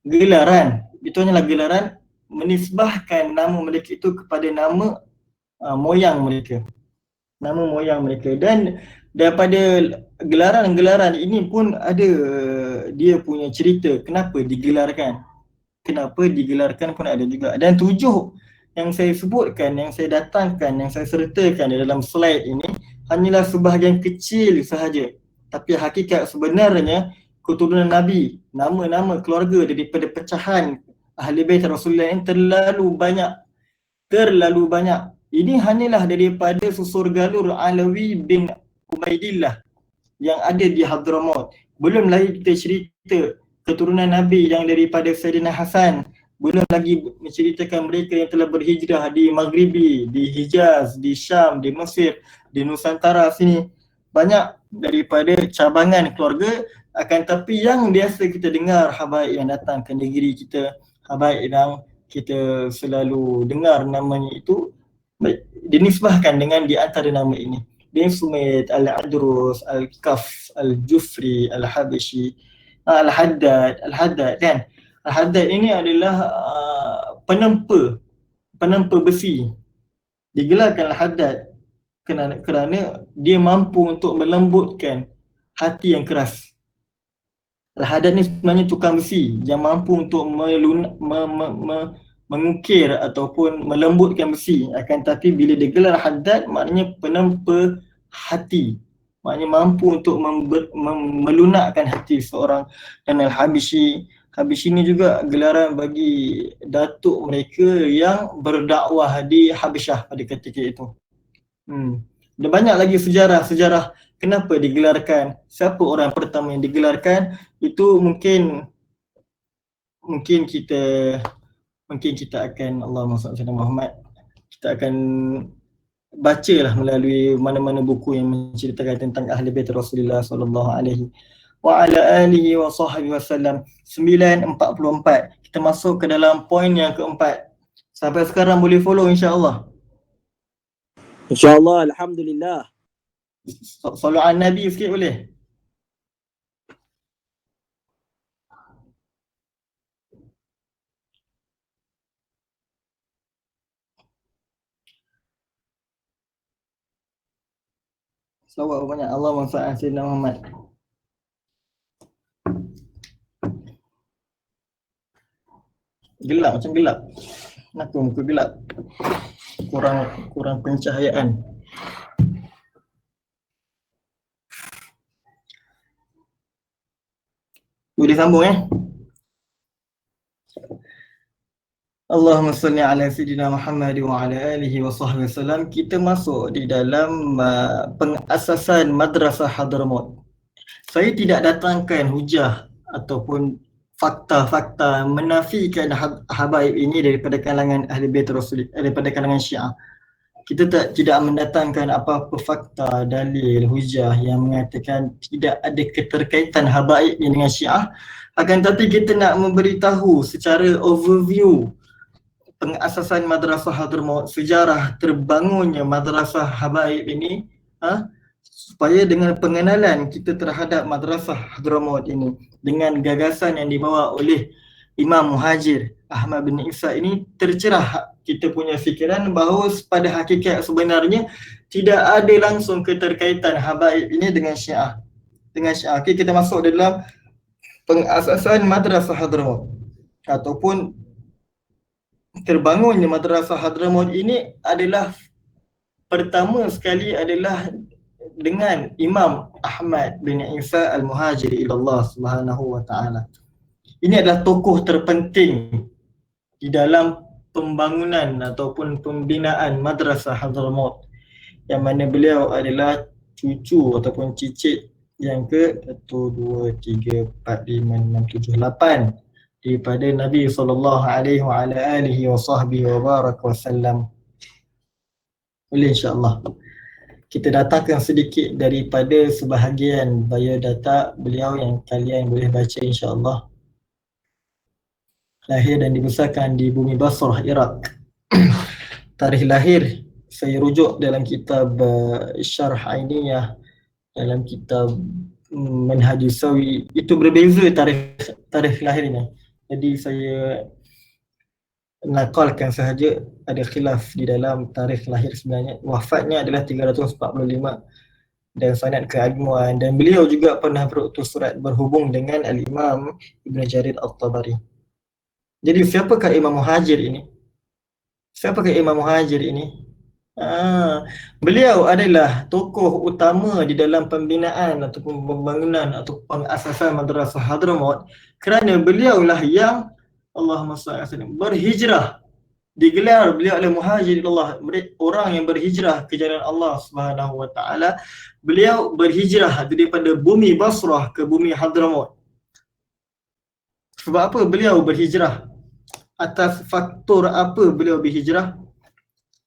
gelaran. Itu hanyalah gelaran menisbahkan nama mereka itu kepada nama moyang mereka. Nama moyang mereka. Dan daripada gelaran-gelaran ini pun ada dia punya cerita kenapa digelarkan. Kenapa digelarkan pun ada juga. Dan 7 yang saya sebutkan, yang saya datangkan, yang saya sertakan di dalam slide ini hanyalah sebahagian kecil sahaja. Tapi hakikat sebenarnya keturunan Nabi, nama-nama keluarga daripada pecahan Ahli Bait Rasulullah ini terlalu banyak. Ini hanyalah daripada susur galur Alawi bin Ubaidillah yang ada di Hadramaut. Belum lagi kita cerita keturunan Nabi yang daripada Sayyidina Hasan. Belum lagi menceritakan mereka yang telah berhijrah di Maghribi, di Hijaz, di Syam, di Mesir, di Nusantara sini. Banyak daripada cabangan keluarga, akan tapi yang biasa kita dengar habaib yang datang ke negeri kita, habaib yang kita selalu dengar namanya itu dinisbahkan dengan di antara nama ini. Bin Sumaid, Al-Adrus, Al-Kaf, Al-Jufri, Al-Habshi, Al-Haddad kan. Al-Haddad ini adalah penempa besi. Digelarkan Al-Haddad kerana dia mampu untuk melembutkan hati yang keras. Al-Haddad ni sebenarnya tukang besi yang mampu untuk mengukir ataupun melembutkan besi. Akan tapi bila digelar Haddad, maknanya penempa hati, maknanya mampu untuk melunakkan hati seorang. Dan Al-Habshi ni juga gelaran bagi datuk mereka yang berdakwah di Habasyah pada ketika itu. Dan banyak lagi sejarah kenapa digelarkan, siapa orang pertama yang digelarkan. Itu mungkin kita akan, Allahumma salli ala Muhammad, kita akan bacalah melalui mana-mana buku yang menceritakan tentang Ahli Bait Rasulullah sallallahu alaihi wa ala alihi wa sahbihi wasallam. 9:44 kita masuk ke dalam poin yang keempat. Sampai sekarang boleh follow insya-Allah. InsyaAllah, Alhamdulillah. Salat Nabi sikit boleh? Salawat banyak. Allahumma salli ala Sayyidina Muhammad. Gelap, macam gelap. Kenapa muka gelap? Kurang pencahayaan. Boleh sambung Allahumma salli ala Sayyidina Muhammad wa ala alihi wa sahbihi wasallam. Kita masuk di dalam pengasasan Madrasah Hadramaut. Saya tidak datangkan hujah ataupun fakta-fakta menafikan habaib ini daripada kalangan Ahli Bait Rasul, daripada kalangan Syiah. Kita tidak mendatangkan apa-apa fakta, dalil, hujah yang mengatakan tidak ada keterkaitan habaib ini dengan Syiah. Akan tetapi kita nak memberitahu secara overview pengasasan Madrasah Hadramaut, sejarah terbangunnya Madrasah Habaib ini, supaya dengan pengenalan kita terhadap Madrasah Hadramaut ini dengan gagasan yang dibawa oleh Imam Muhajir Ahmad bin Isa ini, tercerah kita punya fikiran bahawa pada hakikat sebenarnya tidak ada langsung keterkaitan habaib ini dengan Syiah. Okay, kita masuk dalam pengasasan Madrasah Hadramaut ataupun terbangunnya Madrasah Hadramaut ini adalah pertama sekali adalah dengan Imam Ahmad bin Isa Al-Muhajir ila Allah Subhanahu wa taala. Ini adalah tokoh terpenting di dalam pembangunan ataupun pembinaan Madrasah Hadramaut, yang mana beliau adalah cucu ataupun cicit yang ke 1, 2, 3, 4, 5, 6, 7, 8 daripada Nabi sallallahu alaihi wa ala alihi wa sahbihi wa barak wasallam. Boleh insya-Allah kita datangkan sedikit daripada sebahagian biodata beliau yang kalian boleh baca insya-Allah. Lahir dan dibesarkan di bumi Basrah, Iraq. Tarikh lahir saya rujuk dalam kitab Syarh Ainiyah, dalam kitab Manhajus Sawi. Itu berbeza tarikh lahirnya. Jadi saya nakalkan sahaja, ada khilaf di dalam tarikh lahir sebenarnya. Wafatnya adalah 345 dan sanad keagungan, dan beliau juga pernah berutus surat berhubung dengan Al-Imam Ibn Jarir At-Tabari. Jadi siapakah Imam Muhajir ini? Beliau adalah tokoh utama di dalam pembinaan ataupun pembangunan atau pengasasan Madrasah Hadramaut, kerana beliaulah yang Allahumma salli ala Sayyidina berhijrah. Digelar beliau adalah muhajir Allah, orang yang berhijrah ke jalan Allah Subhanahu wa taala. Beliau berhijrah daripada bumi Basrah ke bumi Hadramaut. Sebab apa beliau berhijrah? Atas faktor apa beliau berhijrah?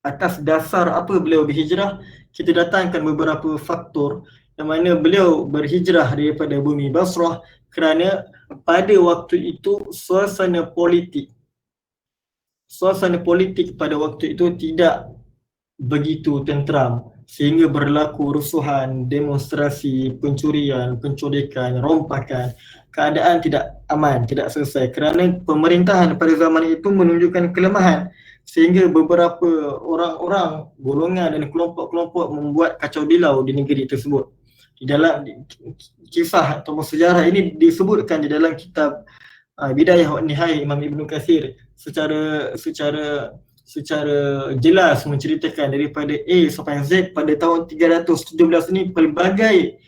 Atas dasar apa beliau berhijrah? Kita datangkan beberapa faktor yang mana beliau berhijrah daripada bumi Basrah kerana pada waktu itu suasana politik pada waktu itu tidak begitu tenteram, sehingga berlaku rusuhan, demonstrasi, pencurian, penculikan, rompakan. Keadaan tidak aman, tidak selesai kerana pemerintahan pada zaman itu menunjukkan kelemahan, sehingga beberapa orang-orang, golongan dan kelompok-kelompok membuat kacau bilau di negeri tersebut. Di dalam kisah atau sejarah ini disebutkan di dalam kitab Bidayah wa Nihayah Imam Ibn Katsir secara jelas menceritakan daripada A sampai Z pada tahun 317 ini pelbagai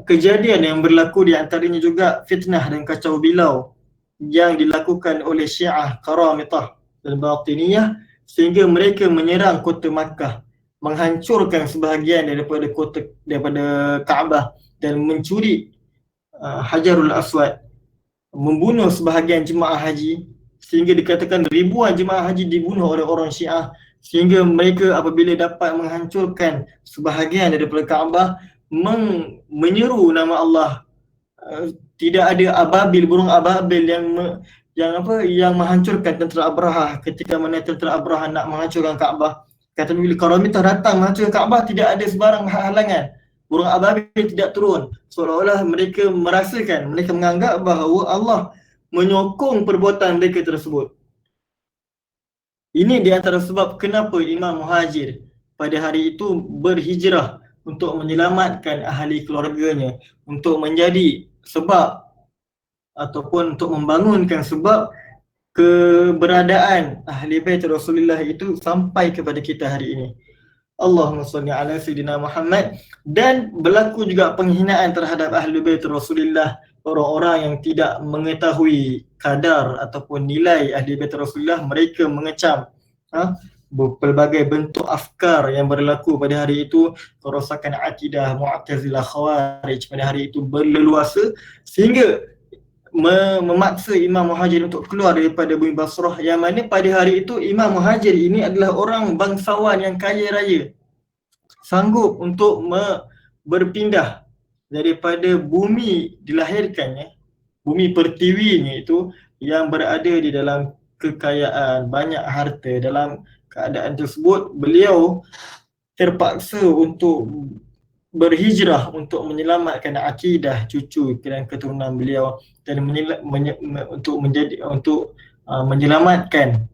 kejadian yang berlaku, di antaranya juga fitnah dan kacau bilau yang dilakukan oleh Syiah Qaramitah dan Batiniyah, sehingga mereka menyerang kota Makkah menghancurkan sebahagian daripada Kaabah dan mencuri Hajarul Aswad, membunuh sebahagian jemaah haji, sehingga dikatakan ribuan jemaah haji dibunuh oleh orang Syiah, sehingga mereka apabila dapat menghancurkan sebahagian daripada Kaabah menyeru nama Allah. Tidak ada ababil, burung ababil yang menghancurkan tentera Abraha ketika mana tentera Abraha nak menghancurkan Kaabah. Kata bila Qaramitah datang menghancurkan Kaabah, tidak ada sebarang halangan. Burung ababil tidak turun. Seolah-olah mereka merasakan, mereka menganggap bahawa Allah menyokong perbuatan mereka tersebut. Ini di antara sebab kenapa Imam Muhajir pada hari itu berhijrah untuk menyelamatkan ahli keluarganya, untuk menjadi sebab ataupun untuk membangunkan sebab keberadaan ahli bait Rasulullah itu sampai kepada kita hari ini. Allahumma salli ala sayyidina Muhammad. Dan berlaku juga penghinaan terhadap ahli bait Rasulullah, orang-orang yang tidak mengetahui kadar ataupun nilai ahli bait Rasulullah. Mereka mengecam berbagai bentuk afkar yang berlaku pada hari itu. Kerosakan akidah Mu'tazilah, Khawarij pada hari itu berleluasa sehingga memaksa Imam Muhajir untuk keluar daripada bumi Basrah, yang mana pada hari itu Imam Muhajir ini adalah orang bangsawan yang kaya raya, sanggup untuk berpindah daripada bumi dilahirkannya, bumi pertiwinya itu yang berada di dalam kekayaan, banyak harta. Dalam keadaan tersebut beliau terpaksa untuk berhijrah untuk menyelamatkan akidah cucu dan keturunan beliau dan menyelamatkan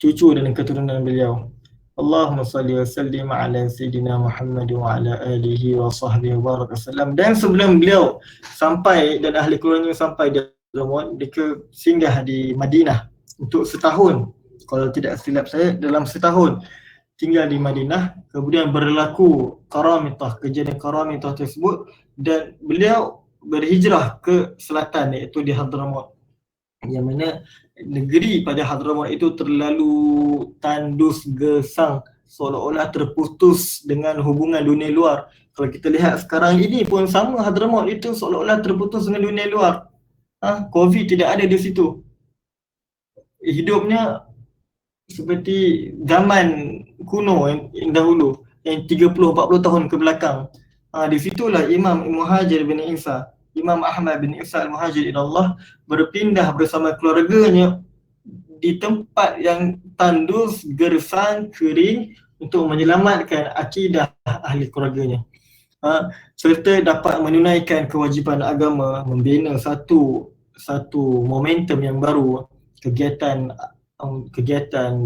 cucu dan keturunan beliau. Allahumma salli wa sallim ala sayyidina Muhammad wa ala alihi wa sahbihi wa baraka sallam. Dan sebelum beliau sampai dan ahli keluarganya sampai di Hadramawt, mereka singgah di Madinah untuk setahun. Kalau tidak silap saya, dalam setahun tinggal di Madinah. Kemudian berlaku Qaramitah, kejadian Qaramitah tersebut, dan beliau berhijrah ke selatan, iaitu di Hadramawt, yang mana negeri pada Hadramawt itu terlalu tandus gesang, seolah-olah terputus dengan hubungan dunia luar. Kalau kita lihat sekarang ini pun sama, Hadramawt itu seolah-olah terputus dengan dunia luar. Covid tidak ada di situ. Hidupnya seperti zaman kuno yang dahulu, yang 30-40 tahun ke belakang. Di situlah Imam Muhajir bin Isa, Imam Ahmad bin Isa al-Muhajir ilallah, berpindah bersama keluarganya di tempat yang tandus, gersang, kering untuk menyelamatkan akidah ahli keluarganya. Serta dapat menunaikan kewajipan agama, membina satu momentum yang baru, kegiatan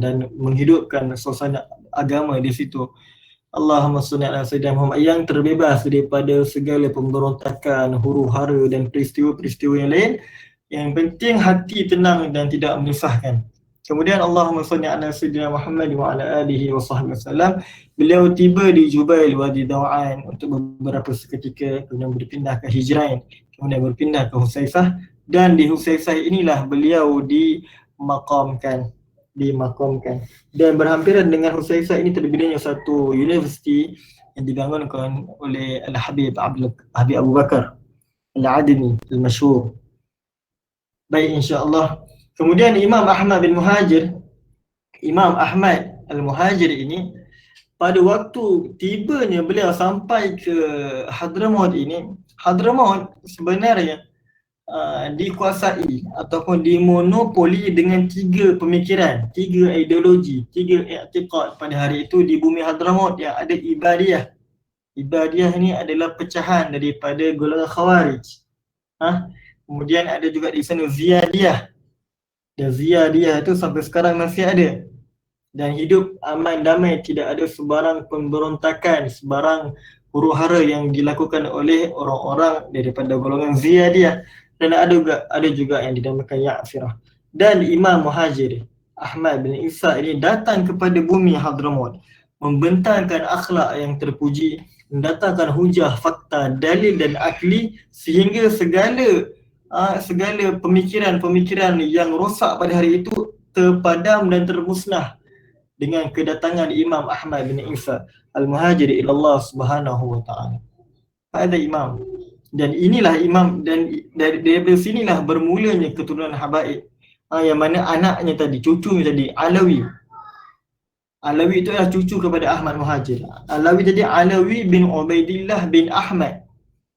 dan menghidupkan suasana agama di situ. Allahumma salli ala sayyidina Muhammad, yang terbebas daripada segala pemberontakan, huru-hara dan peristiwa-peristiwa yang lain. Yang penting hati tenang dan tidak menyusahkan. Kemudian Allahumma salli ala sayyidina Muhammad wa ala alihi wa sahbihi wasallam. Beliau tiba di Jubail Wadi Daw'an untuk beberapa seketika, kemudian berpindah ke Hijrain, kemudian berpindah ke Husaisah, dan di Husaisah inilah beliau dimakamkan. Dan berhampiran dengan Husaisah ini terbinanya satu universiti yang dibangunkan oleh Al-Habib Abu Bakar Al-Adni Al-Masyhur. Baik, insya-Allah. Kemudian Imam Ahmad Al-Muhajir ini, pada waktu tibanya beliau sampai ke Hadramawt ini, Hadramawt sebenarnya dikuasai ataupun dimonopoli dengan tiga pemikiran, tiga ideologi, tiga i'tiqad pada hari itu di bumi Hadramawt, yang ada Ibadiyah. Ibadiyah ini adalah pecahan daripada golongan Khawarij. Kemudian ada juga di sana Ziyadiyah. Dan Ziyadiyah itu sampai sekarang masih ada dan hidup aman damai, tidak ada sebarang pemberontakan, sebarang huru-hara yang dilakukan oleh orang-orang daripada golongan Ziyadiyah. Dan ada juga yang dinamakan Ya'firah. Dan Imam Muhajir Ahmad bin Isa ini datang kepada bumi Hadramawt, membentangkan akhlak yang terpuji, mendatangkan hujah, fakta, dalil dan akli, sehingga segala pemikiran-pemikiran yang rosak pada hari itu terpadam dan termusnah. dengan kedatangan Imam Ahmad bin Isa Al-Muhajir ila Allah Subhanahu wa taala. Ada imam. Dan inilah imam, dan daripada sinilah bermulanya keturunan Habaib. Yang mana anaknya tadi, cucunya tadi Alawi. Alawi itu adalah cucu kepada Ahmad Muhajir. Alawi tadi Alawi bin Ubaidillah bin Ahmad.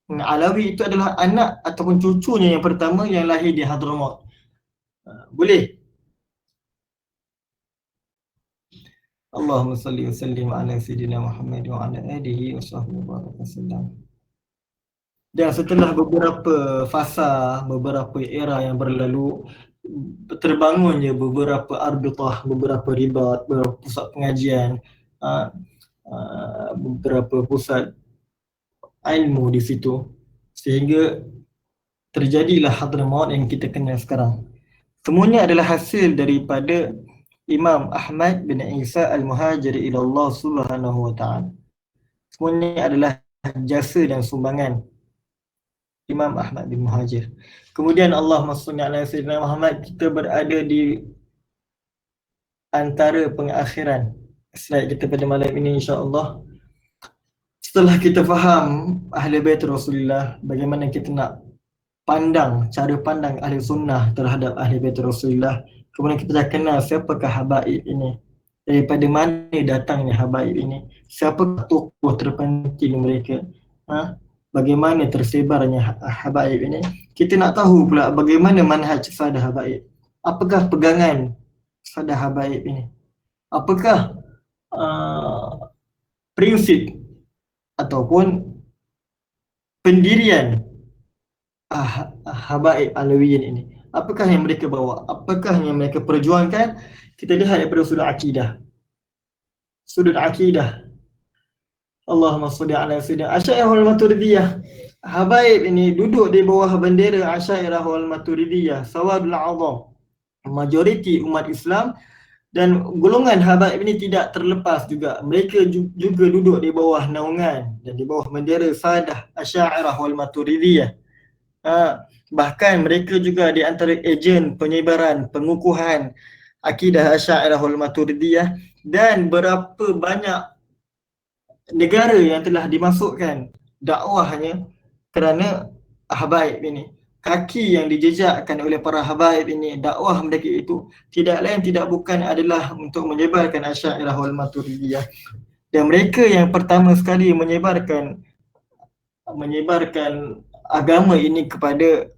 Alawi itu adalah anak ataupun cucunya yang pertama yang lahir di Hadramaut. Boleh? Allahumma salli wa sallim ala sayyidina Muhammad wa ala alihi wa sahbihi wa sallam. Dan setelah beberapa fasa, beberapa era yang berlalu, terbangunnya beberapa arbitah, beberapa ribat, beberapa pusat pengajian, beberapa pusat ilmu di situ, sehingga terjadilah Hadramaut yang kita kenal sekarang. Semuanya adalah hasil daripada Imam Ahmad bin Isa Al-Muhajir ila Allah Subhanahu wa taala. Semuanya adalah jasa dan sumbangan Imam Ahmad bin Muhajir. Kemudian Allahumma shalli ala sayyidina Muhammad, kita berada di antara pengakhiran slide kita pada malam ini, insya-Allah. Setelah kita faham Ahli Bait Rasulullah, bagaimana kita nak pandang, cara pandang Ahli Sunnah terhadap Ahli Bait Rasulullah, kemudian kita dah kenal siapakah Habaib ini, daripada mana datangnya Habaib ini, siapa tokoh terpenting mereka, bagaimana tersebarnya Habaib ini. Kita nak tahu pula bagaimana manhaj Sadah Habaib. Apakah pegangan Sadah Habaib ini? Apakah prinsip ataupun pendirian Habaib Alawiyin ini? Apakah yang mereka bawa? Apakah yang mereka perjuangkan? Kita lihat daripada sudut akidah. Sudut akidah, Allahumma shalli ala sayyidina Asy'ariyah wal Maturidiyah. Habaib ini duduk di bawah bendera Asy'ariyah wal Maturidiyah, Sawadul A'zam, majoriti umat Islam, dan golongan Habaib ini tidak terlepas juga. Mereka juga duduk di bawah naungan dan di bawah bendera Sadah Asy'ariyah wal Maturidiyah. Bahkan mereka juga di antara ejen penyebaran, pengukuhan akidah Asy'ariyah wal Maturidiyah, dan berapa banyak negara yang telah dimasukkan dakwahnya kerana Habaib ini. Kaki yang dijejakkan oleh para Habaib ini, dakwah mereka itu tidak lain tidak bukan adalah untuk menyebarkan Asy'ariyah wal Maturidiyah. Dan mereka yang pertama sekali menyebarkan agama ini kepada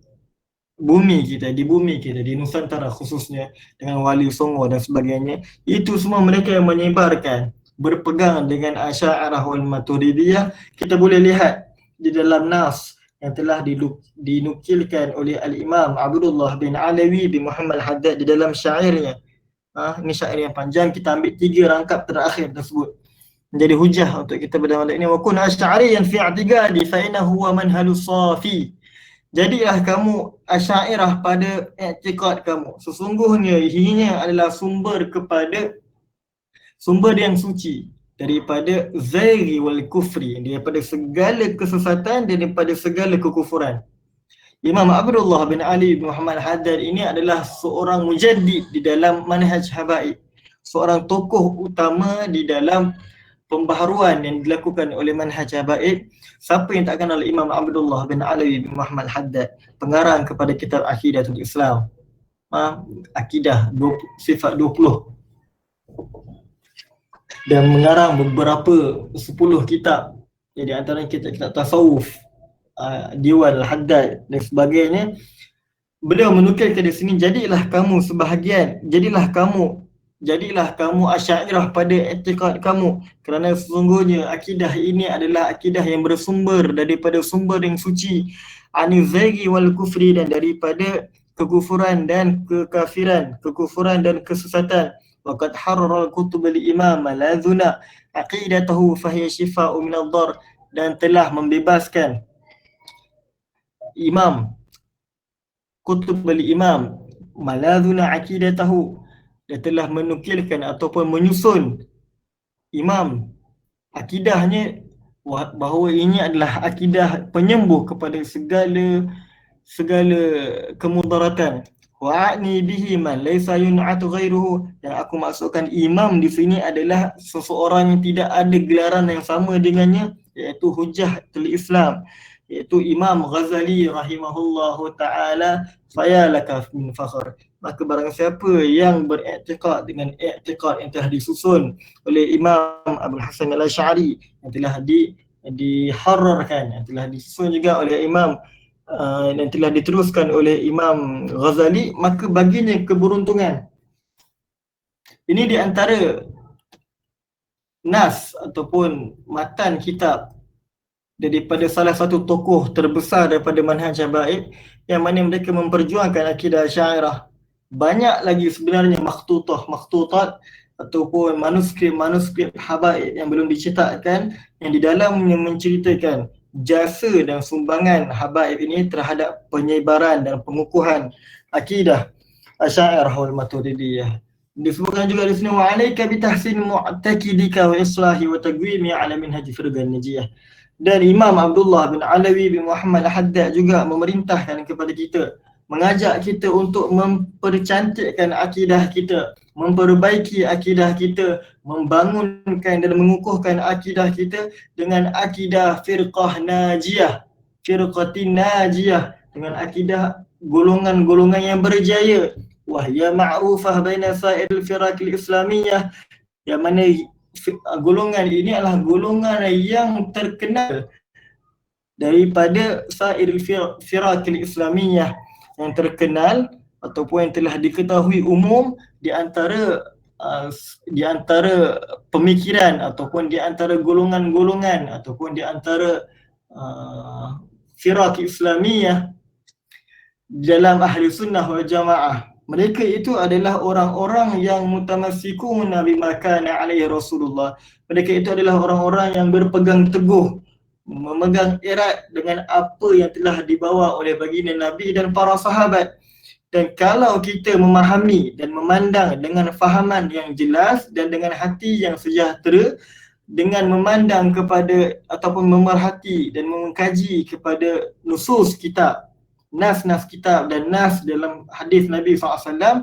bumi kita, di Nusantara khususnya, dengan Wali Songo dan sebagainya, itu semua mereka yang menyebarkan, berpegang dengan Asy'ariyah wal Maturidiyah. Kita boleh lihat di dalam nas yang telah dinukilkan oleh Al-Imam Abdullah bin Alawi bin Muhammad Haddad di dalam syairnya. Ini syair yang panjang, kita ambil 3 rangkap terakhir tersebut menjadi hujah untuk kita pada malam ini. Wa kun asy'ariyan fi i'tiqadi fa innahu huwa manhalus safi. Jadilah kamu Asy'ariyah pada i'tiqad kamu, sesungguhnya ianya adalah sumber yang suci daripada zairi wal kufri, daripada segala kesesatan dan daripada segala kekufuran. Imam Abdullah bin Ali bin Muhammad Haddad ini adalah seorang mujaddid di dalam manhaj Habaib, seorang tokoh utama di dalam pembaharuan yang dilakukan oleh manhaj Habaib. Siapa yang tak kenal Imam Abdullah bin Ali bin Muhammad Haddad, pengarang kepada kitab Aqidatul Islam, Akidah Sifat 20, dan mengarang beberapa 10 kitab. Jadi antara kitab tasawuf, Diwan Al-Haddad dan sebagainya. Beliau menukilkan di sini, jadilah kamu Asy'ariyah pada i'tiqad kamu, kerana sesungguhnya akidah ini adalah akidah yang bersumber daripada sumber yang suci, anil zaigi wal kufri, dan daripada kekufuran dan kekafiran, kekufuran dan kesesatan. Waqad harrara al-kutub al-imam malazuna aqidatahu fahiya shifa'u min ad-dar, dan telah membebaskan Imam Kutub al-Imam malazuna aqidatahu, dia telah menukilkan ataupun menyusun Imam akidahnya bahawa ini adalah akidah penyembuh kepada segala kemudaratan. Wa'ni bihi man laysa yun'atu ghairuhu. Dan aku maksudkan imam di sini adalah seseorang yang tidak ada gelaran yang sama dengannya, iaitu Hujjatul Islam, iaitu Imam Ghazali rahimahullahu ta'ala. Fayalaka min fakhr. Maka barang siapa yang beriktikad dengan iktikad yang telah disusun oleh Imam Abdul Hasan Al-Asy'ari, yang telah diharrarkan, yang telah disusun juga oleh Imam yang telah diteruskan oleh Imam Ghazali, maka baginya keberuntungan. Ini di antara nas ataupun matan kitab daripada salah satu tokoh terbesar daripada manhaj Habaib, yang mana mereka memperjuangkan akidah Asy'ariyah. Banyak lagi sebenarnya makhtutat ataupun manuskrip Habaib yang belum dicetakkan, yang di dalamnya menceritakan jasa dan sumbangan Habaib ini terhadap penyebaran dan pengukuhan akidah Asy'ariyah wal Maturidiyah. Disebutkan juga di sini, wa alayka bi tahsin mu'taqidika wa islahi wa taqwimi ala minhaj firqan najiyah. Dan Imam Abdullah bin Alawi bin Muhammad Al-Haddad juga memerintahkan kepada kita, mengajak kita untuk mempercantikkan akidah kita, memperbaiki akidah kita, membangunkan dan mengukuhkan akidah kita dengan akidah firqah najiyah, firqatin najiyah, dengan akidah golongan-golongan yang berjaya. Wahya ma'rufah baina sa'iril firaqil islamiyah, yang mana golongan ini adalah golongan yang terkenal daripada sa'iril firaqil islamiyah, yang terkenal ataupun yang telah diketahui umum di antara pemikiran ataupun di antara golongan-golongan ataupun di antara firaq islamiyah dalam ahli sunnah wal jamaah. Mereka itu adalah orang-orang yang mutamassikuna bima kana alaihi Rasulullah. Mereka itu adalah orang-orang yang berpegang teguh, memegang erat dengan apa yang telah dibawa oleh baginda Nabi dan para sahabat. Dan kalau kita memahami dan memandang dengan fahaman yang jelas dan dengan hati yang sejahtera, dengan memandang kepada ataupun memerhati dan mengkaji kepada nusus kitab, nas-nas kitab dan nas dalam hadis Nabi SAW,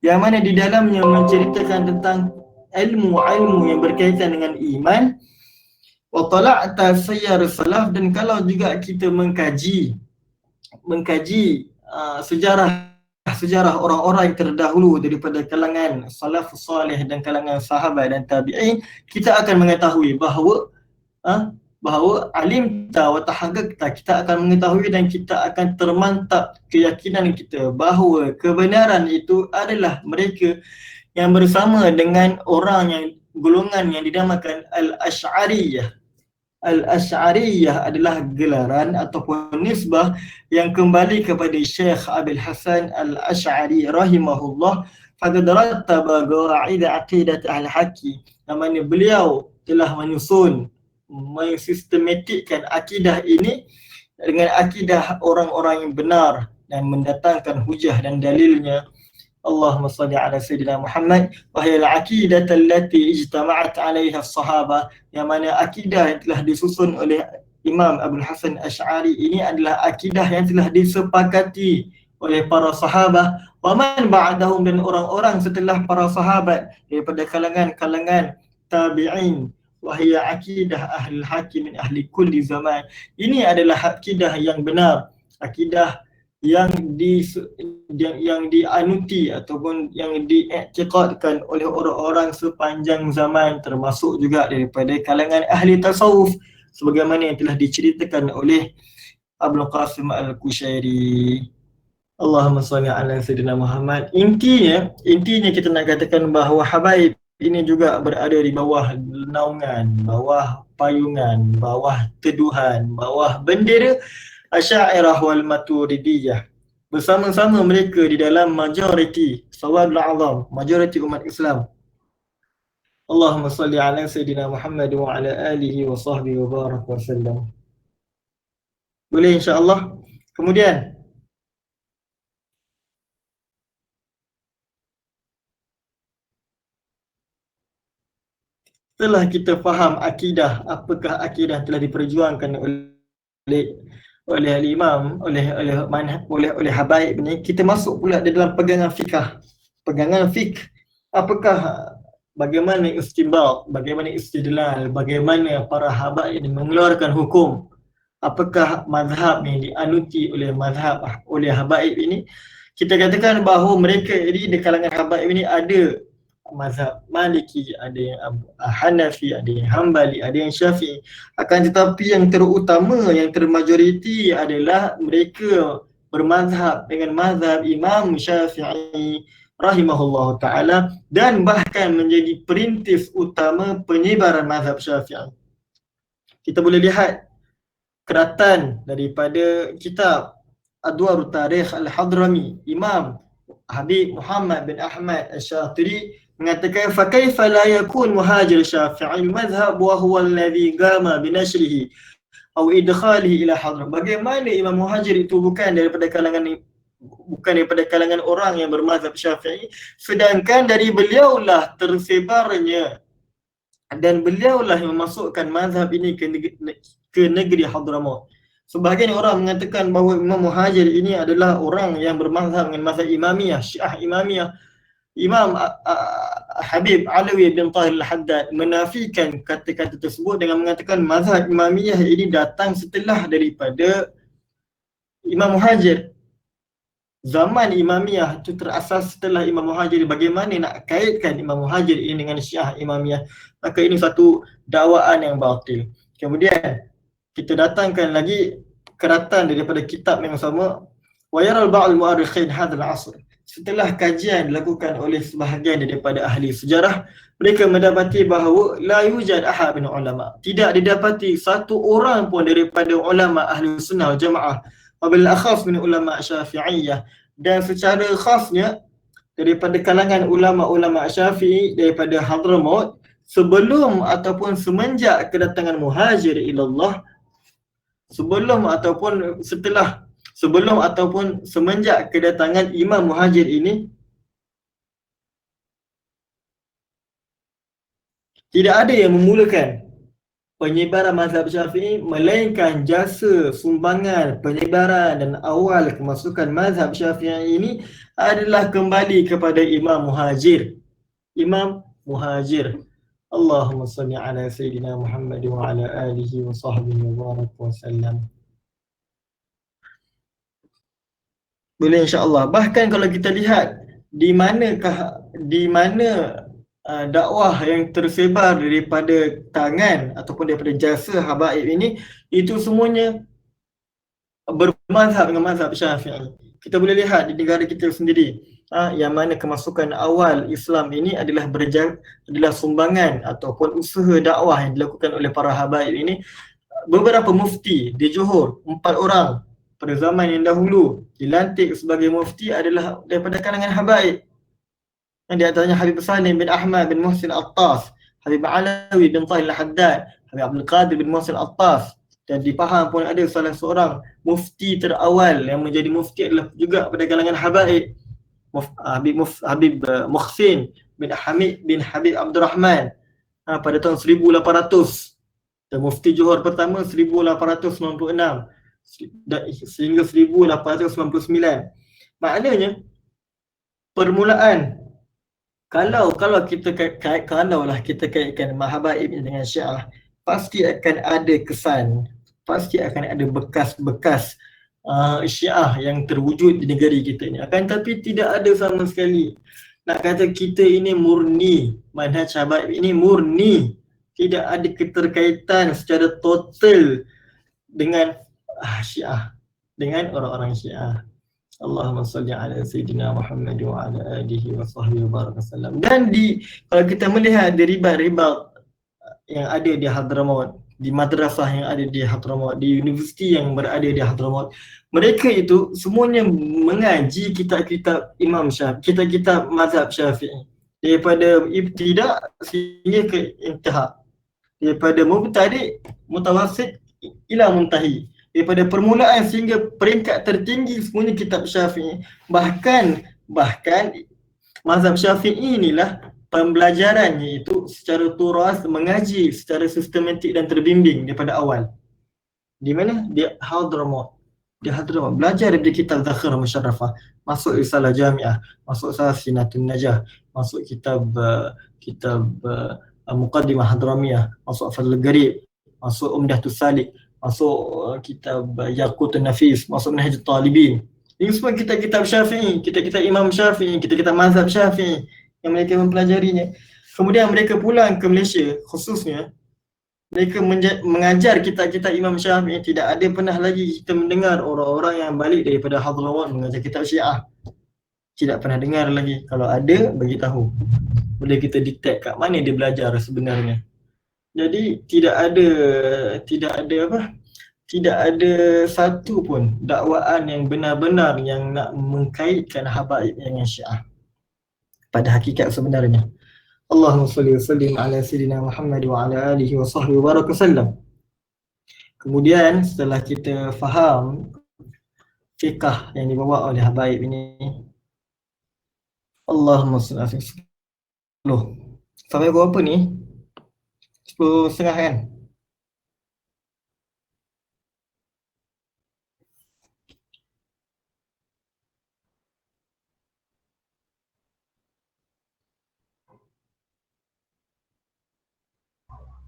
yang mana di dalamnya menceritakan tentang ilmu-ilmu yang berkaitan dengan iman. Wa tala'ta sayyar salaf, dan kalau juga kita mengkaji sejarah orang-orang yang terdahulu daripada kalangan salafus salih dan kalangan sahabat dan tabi'in, kita akan mengetahui bahawa alim wa tahaqqaqta, kita akan mengetahui dan kita akan termantap keyakinan kita bahawa kebenaran itu adalah mereka yang bersama dengan orang yang golongan yang dinamakan Al-Asy'ariyah. Al-Asy'ariyah adalah gelaran ataupun nisbah yang kembali kepada Syekh Abil Hasan Al-Asy'ari rahimahullah. Faqad rattaba qawa'id aqidat al-haqqi, yang mana beliau telah menyusun, mensistematikkan akidah ini dengan akidah orang-orang yang benar dan mendatangkan hujah dan dalilnya. Allahumma salli ala Sayyidina Muhammad. Wahai al-aqidah allati ijtama'at 'alaiha as-sahabah, yang mana akidah yang telah disusun oleh Imam Abdul Hasan Asy'ari ini adalah akidah yang telah disepakati oleh para sahabat, wa man ba'dahum, dan orang-orang setelah para sahabat daripada kalangan tabi'in. Wahai akidah ahli hakim min ahli kulli zaman. Ini adalah akidah yang benar, akidah yang dianuti ataupun yang diiktikadkan oleh orang-orang sepanjang zaman, termasuk juga daripada kalangan ahli tasawuf, sebagaimana yang telah diceritakan oleh Abdul Qasim Al-Kushairi. Allahumma salli ala Sayyidina Muhammad. Intinya kita nak katakan bahawa habaib ini juga berada di bawah naungan, bawah payungan, bawah teduhan, bawah bendera Asy'ariyah wal Maturidiyah. Bersama-sama mereka di dalam majoriti Sawadul Azam, majoriti umat Islam. Allahumma salli ala Sayyidina Muhammad wa ala alihi wa sahbihi wa barak wa sallam. Boleh insya-Allah. Kemudian setelah kita faham akidah, apakah akidah telah diperjuangkan oleh oleh al-imam, oleh habaib ni, kita masuk pula di dalam pegangan fikah. Pegangan fik, apakah, bagaimana istinbat, bagaimana istidlal, bagaimana para habaib ini mengeluarkan hukum. Apakah mazhab yang dianuti oleh habaib ini. Kita katakan bahawa mereka ini di kalangan habaib ini ada mazhab Maliki, ada yang Hanafi, ada yang Hambali, ada yang Syafi'i. Akan tetapi yang terutama, yang termajoriti adalah mereka bermazhab dengan mazhab Imam Syafi'i rahimahullah ta'ala, dan bahkan menjadi perintis utama penyebaran mazhab Syafi'i. Kita boleh lihat keratan daripada kitab Adwarut Tarikh Al-Hadrami, Imam Habib Muhammad bin Ahmad Asy-Syatiri mengatakan, fakaifa la yakun muhajir Syafi'i al-madhhab wa huwa alladhi qama bi nashrihi aw idkhalihi ila hadram. Bagaimana Imam Muhajir itu bukan daripada kalangan orang yang bermazhab Syafi'i, sedangkan dari beliaulah tersebarnya dan beliaulah yang memasukkan mazhab ini ke negeri Hadramaut. Sebahagian orang mengatakan bahawa Imam Muhajir ini adalah orang yang bermazhab dengan mazhab Imamiyah, Syiah Imamiyah. Imam Habib Alawi bin Tahir Al-Haddad menafikan kata-kata tersebut dengan mengatakan mazhab Imamiyah ini datang setelah daripada Imam Muhajir. Zaman Imamiyah itu terasas setelah Imam Muhajir. Bagaimana nak kaitkan Imam Muhajir ini dengan Syiah Imamiyah? Maka ini satu dakwaan yang batil. Kemudian kita datangkan lagi keratan daripada kitab yang sama, wa yaral ba'd al-mu'arrikhin hadzal 'asr. Setelah kajian dilakukan oleh sebahagian daripada ahli sejarah, mereka mendapati bahawa la yujad ahad min ulama, tidak didapati satu orang pun daripada ulama ahli sunnah wal jamaah, wabil akhas min ulama Syafi'iyah, dan secara khasnya daripada kalangan ulama-ulama Syafi'i daripada Hadramaut, sebelum ataupun semenjak kedatangan Muhajir ilallah, sebelum ataupun semenjak kedatangan Imam Muhajir ini, tidak ada yang memulakan penyebaran mazhab Syafi'i melainkan jasa sumbangan penyebaran dan awal kemasukan mazhab Syafi'i ini adalah kembali kepada Imam Muhajir. Imam Muhajir. Allahumma salli ala Sayyidina Muhammad wa ala alihi wa sahbihi wa baraka wa sallam. Boleh insya-Allah. Bahkan kalau kita lihat di mana dakwah yang tersebar daripada tangan ataupun daripada jasa habaib ini, itu semuanya bermazhab dengan mazhab Syafi'i. Kita boleh lihat di negara kita sendiri, yang mana kemasukan awal Islam ini adalah sumbangan ataupun usaha dakwah yang dilakukan oleh para habaib ini. Beberapa mufti di Johor, 4 orang pada zaman yang dahulu dilantik sebagai mufti adalah daripada kalangan habaib. Yang di antaranya Habib Salim bin Ahmad bin Muhsin Al-Tas, Habib Alawi bin Tahir Al-Haddad, Habib Abdul Qadir bin Muhsin Al-Tas. Dan di Pahang pun ada salah seorang mufti terawal yang menjadi mufti adalah juga pada kalangan habaib, Habib Muhsin bin Hamid bin Habib Abdul Rahman, pada tahun 1800. Dan mufti Johor pertama 1896 sehingga 1899. Maknanya permulaan, kalau kita kaitkan habaib dengan Syiah, pasti akan ada kesan, pasti akan ada bekas-bekas Syiah yang terwujud di negeri kita ini. Akan tapi tidak ada sama sekali. Nak kata kita ini murni, manhaj habaib ini murni, tidak ada keterkaitan secara total dengan Syiah, dengan orang-orang Syiah. Allahumma salli ala Sayyidina Muhammad wa ala alihi wa sahbihi wa baraka sallam. Dan kalau kita melihat di ribat yang ada di Hadramaut, di madrasah yang ada di Hadramaut, di universiti yang berada di Hadramaut, mereka itu semuanya mengaji kitab-kitab Imam Syafi'i, kitab-kitab mazhab Syafi'i, daripada ibtida sehingga ke intihad, daripada mubtadi, mutawassit ila muntahi, daripada permulaan sehingga peringkat tertinggi semuanya kitab Syafi'i. Bahkan mazhab Syafi'i inilah pembelajarannya itu secara turas, mengaji secara sistematik dan terbimbing daripada awal. Di mana? Di Hadramaut. di Hadramaut, belajar daripada kitab Zakhirah Musyarrafah, masuk Risalah Jamiah, masuk Safinatul Najah, masuk kitab Muqaddimah Hadramiyah, masuk Fadlul Gharib, masuk Umdatus Salik, masuk kitab Yaqutun Nafis, masuk Minhajut Talibin. Ini semua kitab-kitab Syafi'i, kitab-kitab Imam Syafi'i, kitab-kitab mazhab Syafi'i yang mereka mempelajarinya. Kemudian mereka pulang ke Malaysia khususnya, mereka mengajar kitab-kitab Imam Syafi'i. Tidak ada pernah lagi kita mendengar orang-orang yang balik daripada Hadramaut mengajar kitab Syiah. Tidak pernah dengar lagi. Kalau ada, bagi tahu. Boleh kita detect kat mana dia belajar sebenarnya. Jadi tidak ada satu pun dakwaan yang benar-benar yang nak mengkaitkan habaib dengan Syiah pada hakikat sebenarnya. Allahumma salli wa sallim ala sayyidina Muhammad wa ala alihi wa sahbihi wa baraka sallam. Kemudian setelah kita faham fiqh yang dibawa oleh habaib ini, Allahumma salli ala sayyidina. Sampai pukul apa ni? 10.30 kan?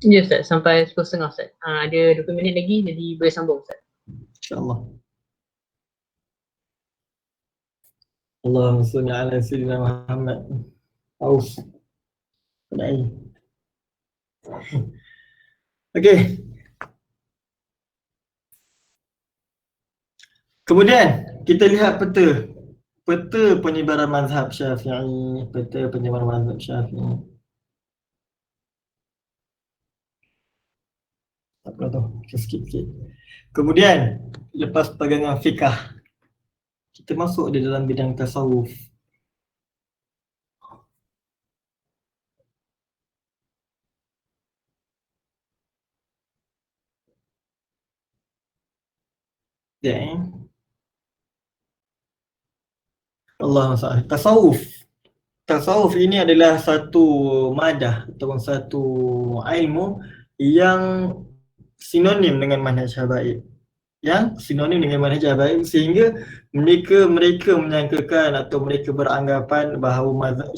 Ya Ustaz, sampai 10.30 Ustaz. Ada 20 minit lagi, jadi boleh sambung Ustaz. InsyaAllah. Allahumma salli ala sayyidina Muhammad. Aus. Baik. Okey. Kemudian kita lihat peta penyebaran mazhab Syafi'i, peta penyebaran mazhab Syafi'i. Tak apa tu, sikit-sikit. Kemudian lepas pegangan fiqh, kita masuk di dalam bidang tasawuf. Ya. Allahumma salli. Tasawuf ini adalah satu madah ataupun satu ilmu yang sinonim dengan manhaj habaib. Sehingga mereka menyangkakan atau mereka beranggapan bahawa mazhab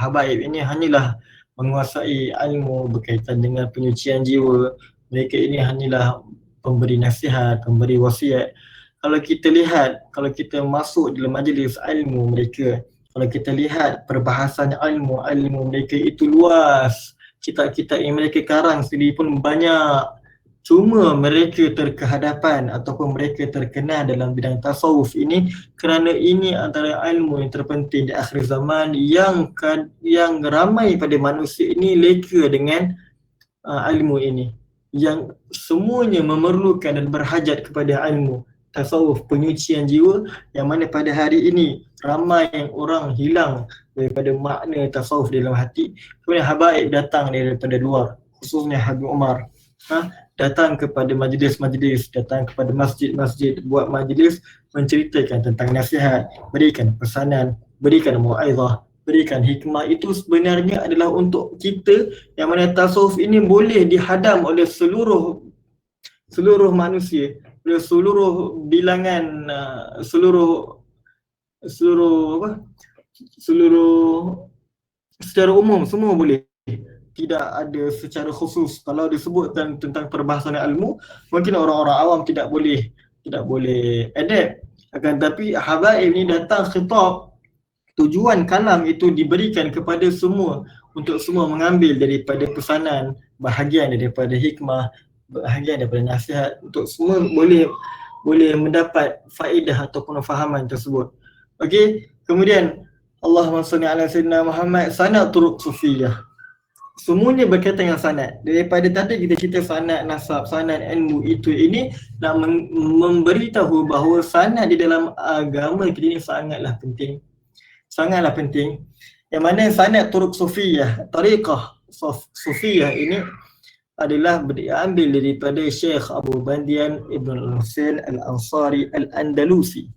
habaib ini hanyalah menguasai ilmu berkaitan dengan penyucian jiwa. Mereka ini hanyalah pemberi nasihat, pemberi wasiat. Kalau kita masuk dalam majlis ilmu mereka, kalau kita lihat perbahasan ilmu mereka itu luas. Kitab-kitab yang mereka karang sendiri pun banyak. Cuma mereka terkehadapan ataupun mereka terkenal dalam bidang tasawuf ini kerana ini antara ilmu yang terpenting di akhir zaman yang ramai pada manusia ini leka dengan ilmu ini, yang semuanya memerlukan dan berhajat kepada ilmu tasawuf penyucian jiwa, yang mana pada hari ini ramai yang orang hilang daripada makna tasawuf dalam hati. Kemudian habaib datang daripada luar, khususnya Habib Umar, datang kepada majlis-majlis, datang kepada masjid-masjid, buat majlis menceritakan tentang nasihat, berikan pesanan, berikan mau'izah, berikan hikmah. Itu sebenarnya adalah untuk kita yang mana tasawuf ini boleh dihadam oleh seluruh manusia, oleh seluruh bilangan, seluruh secara umum, semua boleh. Tidak ada secara khusus. Kalau disebutkan tentang perbahasan ilmu, mungkin orang-orang awam tidak boleh adapt. Akan tapi habaib ini datang khitab, tujuan kalam itu diberikan kepada semua, untuk semua mengambil daripada pesanan, bahagian daripada hikmah, bahagian daripada nasihat, untuk semua boleh mendapat faedah ataupun fahaman tersebut. Okey, kemudian Allahumma salli ala sayyidina Muhammad. Sanad turuq sufiyah, semuanya berkaitan dengan sanad. Daripada tadi kita cerita sanad nasab, sanad ilmu ini nak memberitahu bahawa sanad di dalam agama kita ini sangatlah penting. Yang mana sanad turuq sufiyah, tariqah sufiyah ini adalah diambil daripada Syekh Abu Bandian Ibn al-Husain al-Ansari al-Andalusi.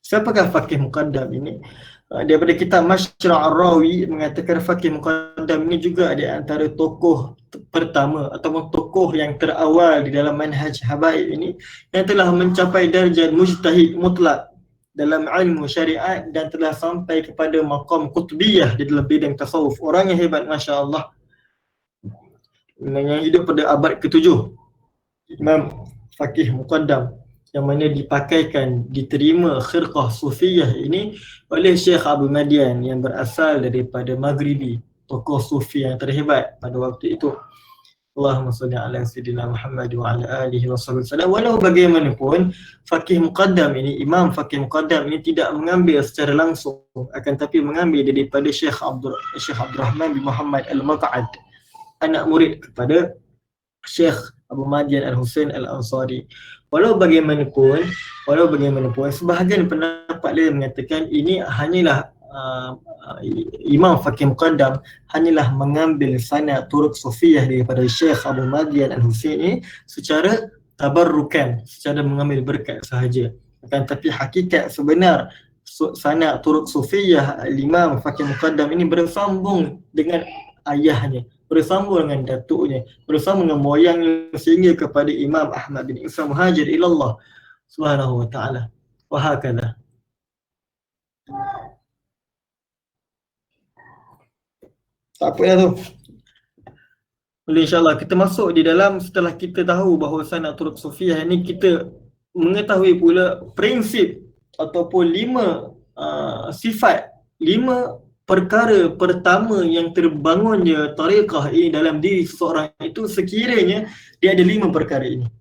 Siapakah Faqih Muqaddam ini? Daripada kitab Masyra' ar-Rawi mengatakan Faqih Muqaddam ini juga di antara tokoh pertama ataupun tokoh yang terawal di dalam manhaj habaib ini yang telah mencapai darjah mujtahid mutlak dalam ilmu syariat dan telah sampai kepada maqam qutbiyah di dalam bidang tasawuf. Orang yang hebat, masya-Allah, yang hidup pada abad ke-7, Imam Faqih Muqaddam, yang mana diterima khirqah sufiyah ini oleh Syekh Abu Madian yang berasal daripada Maghribi, tokoh sufi yang terhebat pada waktu itu. Allahumma salli ala sayyidina Muhammad wa ala alihi wasallam. Walau bagaimanapun, Faqih Muqaddam ini, Imam Faqih Muqaddam ini tidak mengambil secara langsung, akan tapi mengambil daripada Syekh Abdurrahman bin Muhammad Al-Maq'ad, anak murid kepada Syekh Abu Madian Al-Husain Al-Ansari. Walau bagaimanapun, sebahagian pendapat lain mengatakan ini hanyalah Imam Faqih Muqaddam hanyalah mengambil sanad turuk sufiyah daripada Syekh Abu Madian Al-Husain ini secara tabarrukan, secara mengambil berkat sahaja. Akan tapi hakikat sebenar sanad turuk sufiyah Imam Faqih Muqaddam ini bersambung dengan ayahnya, bersambung dengan datuknya, bersambung dengan moyangnya sehingga kepada Imam Ahmad bin Isa Muhajir ilallah subhanahu wa ta'ala. Wa hakadha. Tak apa dah tu. Boleh, insyaAllah kita masuk di dalam, setelah kita tahu bahawa sanad turuk sufiyah ni, kita mengetahui pula prinsip ataupun 5 sifat, 5 perkara pertama yang terbangunnya tariqah ini dalam diri seseorang itu, sekiranya dia ada 5 perkara ini.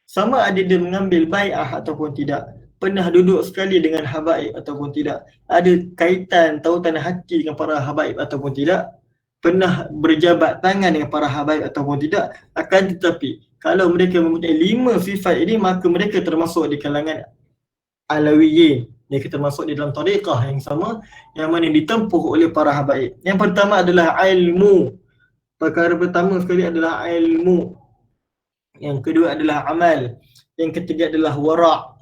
Sama ada dia mengambil bai'ah ataupun tidak, pernah duduk sekali dengan habaib ataupun tidak, ada kaitan tautan hati dengan para habaib ataupun tidak, pernah berjabat tangan dengan para habaib ataupun tidak. Akan tetapi kalau mereka mempunyai 5 sifat ini, maka mereka termasuk di kalangan Alawiyyin. Mereka termasuk di dalam tariqah yang sama yang mana ditempuh oleh para habaib. Yang pertama adalah ilmu. Perkara pertama sekali adalah ilmu. Yang kedua adalah amal. Yang ketiga adalah wara',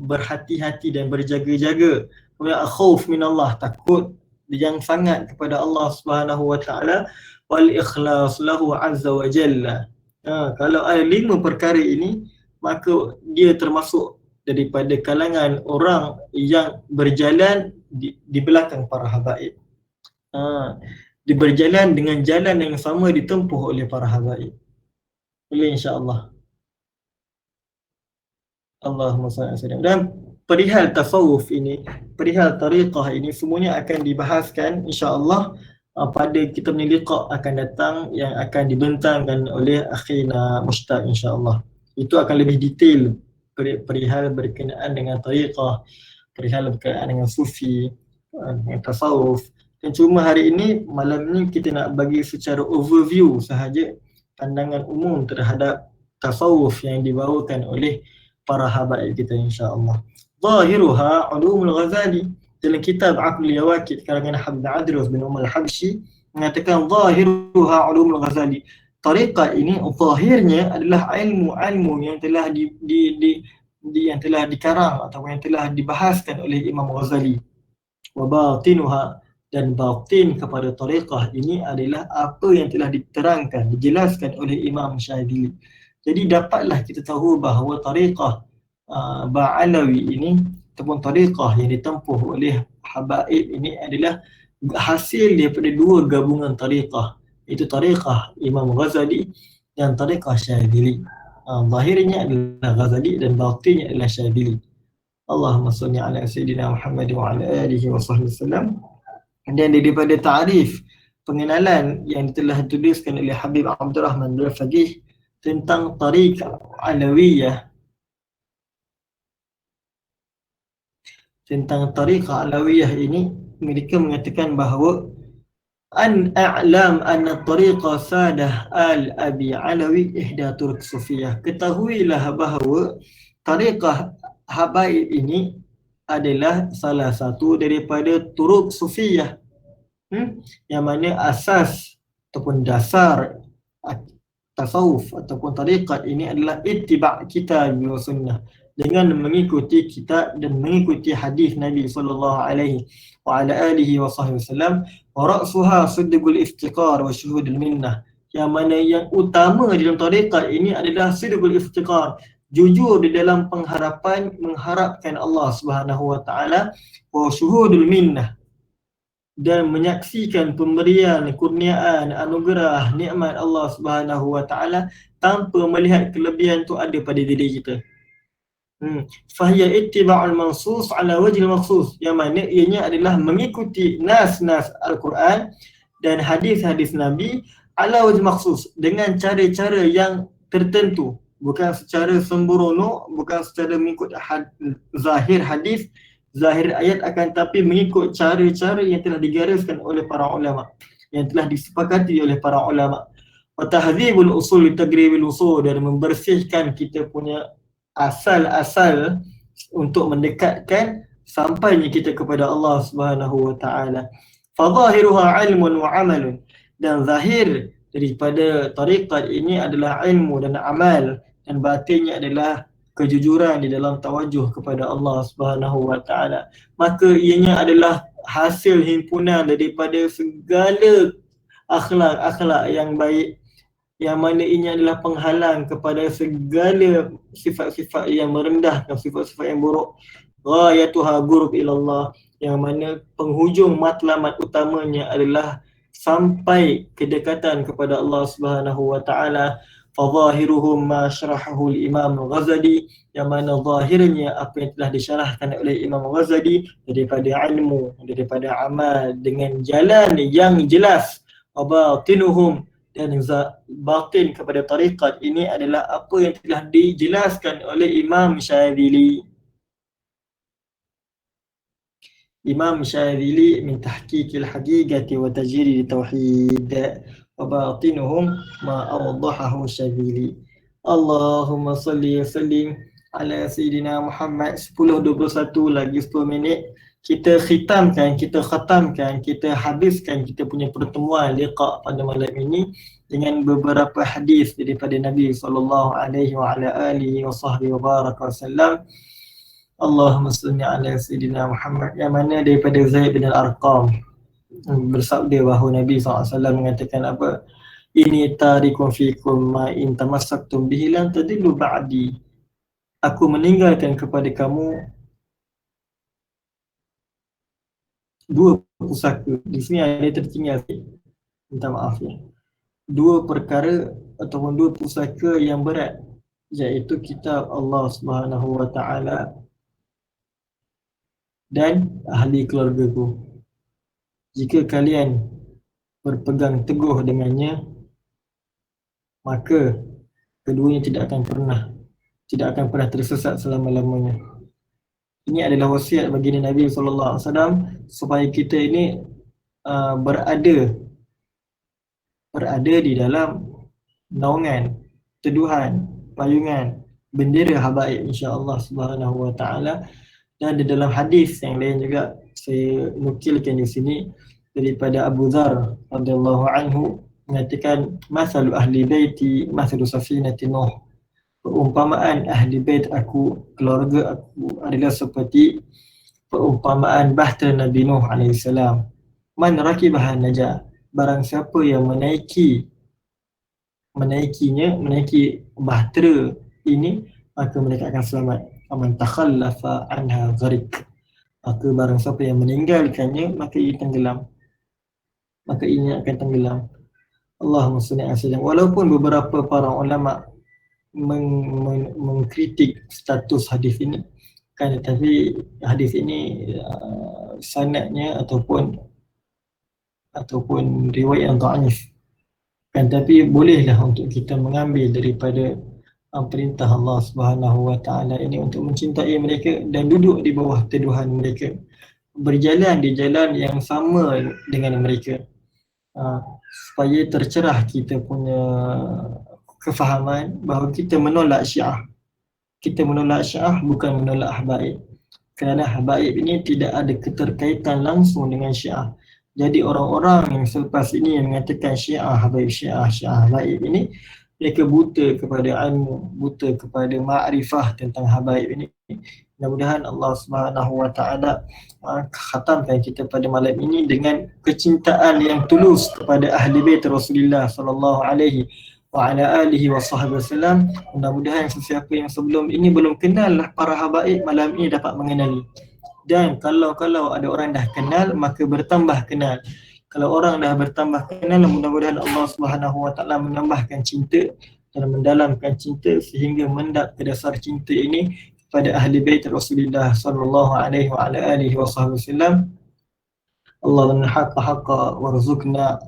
berhati-hati dan berjaga-jaga. Kemudian khauf minallah, takut yang sangat kepada Allah Subhanahu wa taala, wal ikhlas lahu azza wa jalla. Kalau ada 5 perkara ini, maka dia termasuk daripada kalangan orang yang berjalan di belakang para habaib. Dia berjalan dengan jalan yang sama ditempuh oleh para habaib. Boleh, insya-Allah. Allahumma salli alaihi wasallam. Dan perihal tasawuf ini, perihal tariqah ini, semuanya akan dibahaskan insya-Allah pada kita punya liqa akan datang yang akan dibentangkan oleh akhina Mushtaq, insya-Allah. Itu akan lebih detail perihal berkenaan dengan tariqah, perihal berkenaan dengan sufi, dengan tasawuf. Dan cuma hari ini, malam ini kita nak bagi secara overview sahaja pandangan umum terhadap tasawuf yang dibawakan oleh para habaib kita, insya-Allah. Zahiruha Ulumul Ghazali, dalam kitab Aqlul Yawaqid karangan Habib Adrus bin Umar Al-Habsyi, mengatakan zahiruha Ulumul Ghazali. Tariqah ini zahirnya adalah ilmu-ilmu yang telah yang telah dikarang atau yang telah dibahaskan oleh Imam Ghazali. Wa batinuha, dan batin kepada tariqah ini adalah apa yang telah diterangkan, dijelaskan oleh Imam Syadili. Jadi dapatlah kita tahu bahawa tariqah Ba'alawi ini ataupun tariqah yang ditempuh oleh habaib ini adalah hasil daripada 2 gabungan tariqah, iaitu tariqah Imam Ghazali dan tariqah Syadili. Zahirnya adalah Ghazali dan batinnya adalah Syadili. Allahumma salli ala sayyidina Muhammad wa ala alihi wasallam. Dan daripada ta'rif, pengenalan yang telah dituliskan oleh Habib Abdurrahman bin Faqih tentang tariqah Alawiyah, tentang tariqah Alawiyah ini, mereka mengatakan bahawa an a'lam anna tariqah sadah al-abi Alawi ihda turk sufiyah. Ketahuilah bahawa tariqah habaib ini adalah salah satu daripada turuk sufiyah, yang mana asas ataupun dasar tasawuf ataupun tariqat ini adalah ittiba' kitab wa sunnah, dengan mengikuti kitab dan mengikuti hadis Nabi sallallahu alaihi wa ala alihi wasallam. Wa ra'suha sidqul iftiqar wa syuhudul minnah, yang mana yang utama di dalam tarekat ini adalah sidqul iftiqar, jujur di dalam pengharapan, mengharapkan Allah Subhanahu wa taala, wa syuhudul minnah, dan menyaksikan pemberian, kurniaan, anugerah, nikmat Allah Subhanahu wa taala tanpa melihat kelebihan tu ada pada diri kita. Fahiya ittiba'ul mansus ala wajhil makhsus, yang mana ianya adalah mengikuti nas-nas Al-Quran dan hadis-hadis Nabi ala wajhil makhsus, dengan cara-cara yang tertentu, bukan secara sembrono, bukan secara mengikut zahir hadis, zahir ayat, akan tapi mengikut cara-cara yang telah digariskan oleh para ulama, yang telah disepakati oleh para ulama. Wa tahdzibul usul li tagribil usul, dan membersihkan kita punya asal-asal untuk mendekatkan sampainya kita kepada Allah Subhanahu wa taala. Fadhahiruha ilmun wa amalun, dan zahir daripada tarekat ini adalah ilmu dan amal, dan batinnya adalah kejujuran di dalam tawajuh kepada Allah Subhanahu wa taala. Maka ianya adalah hasil himpunan daripada segala akhlak-akhlak yang baik, yang mana ini adalah penghalang kepada segala sifat-sifat yang merendahkan, sifat-sifat yang buruk. Ghayatuha ghurub ilallah, yang mana penghujung matlamat utamanya adalah sampai kedekatan kepada Allah Subhanahu wa taala. Fadhahiruhum ma syarahahu al-Imam Ghazali, yang mana zahirnya apa yang telah disyarahkan oleh Imam Ghazali daripada ilmu, daripada amal dengan jalan yang jelas. Wa batinuhum, dan batin kepada tarekat ini adalah apa yang telah dijelaskan oleh Imam Syadzili. Imam Syadzili min tahqiqil haqiqati wa tajrid tauhid, wa batinuhum ma awdahahu Syadzili. Allahumma salli wa sallim ala Sayyidina Muhammad. 10.21 lagi 10 minit. Kita khatamkan, kita habiskan kita punya pertemuan liqa pada malam ini dengan beberapa hadis daripada Nabi sallallahu alaihi wa ala alihi wa sahbihi wa baraka wasallam. Allahumma salli ala Sayyidina Muhammad, yang mana daripada Zaid bin Al-Arqam bersabda bahawa Nabi SAW mengatakan apa? Ini tarikum fikum ma in tamassaktum bihi lan tadillu ba'di. Aku meninggalkan kepada kamu dua pusaka. Di sini ada tertinggal, minta maaf ya. Dua perkara ataupun dua pusaka yang berat, iaitu kitab Allah Subhanahu wa taala dan ahli keluargaku. Jika kalian berpegang teguh dengannya, maka keduanya tidak akan pernah tersesat selama-lamanya. Ini adalah wasiat baginda Nabi SAW supaya kita ini berada di dalam naungan, teduhan, payungan, bendera habaib insya-Allah Subhanahu wa taala. Dan di dalam hadis yang lain juga saya nukilkan di sini daripada Abu Dzar radhiyallahu anhu, mengatakan masalu ahli baiti masalu safinati Nuh. Perumpamaan ahli bait aku, keluarga aku, adalah seperti perumpamaan bahtera Nabi Nuh AS. Man rakibahan najah, barang siapa yang menaiki bahtera ini, maka mereka akan selamat. Man takhallafa anha gharik, maka barang siapa yang meninggalkannya, maka ia tenggelam, maka ia akan tenggelam. Allahumma salli alaihi wasallam. Walaupun beberapa para ulama mengkritik status hadis ini, kan, tetapi hadis ini sanadnya ataupun riwayat yang dhaif, kan, tapi bolehlah untuk kita mengambil daripada perintah Allah Subhanahu wa taala ini untuk mencintai mereka dan duduk di bawah teduhan mereka, berjalan di jalan yang sama dengan mereka, supaya tercerah kita punya kefahaman bahawa kita menolak Syiah. Kita menolak Syiah bukan menolak habaib, kerana habaib ini tidak ada keterkaitan langsung dengan Syiah. Jadi orang-orang yang selepas ini yang mengatakan Syiah habaib, Syiah habaib ini, mereka buta kepada ilmu, buta kepada ma'rifah tentang habaib ini. Mudah-mudahan Allah Subhanahu Wa Taala khatamkan kita pada malam ini dengan kecintaan yang tulus kepada ahli bait Rasulullah sallallahu alaihi wa ala alihi wasallam. Mudah-mudahan sesiapa yang sebelum ini belum kenal para habaib malam ini dapat mengenali. Dan kalau ada orang dah kenal maka bertambah kenal. Kalau orang dah bertambah kenal, mudah-mudahan Allah Subhanahu Wa Taala menambahkan cinta dan mendalamkan cinta sehingga mendap ke dasar cinta ini pada ahli bait Rasulullah sallallahu alaihi wa ala alihi wasallam. Allahumma haqqa warzuqna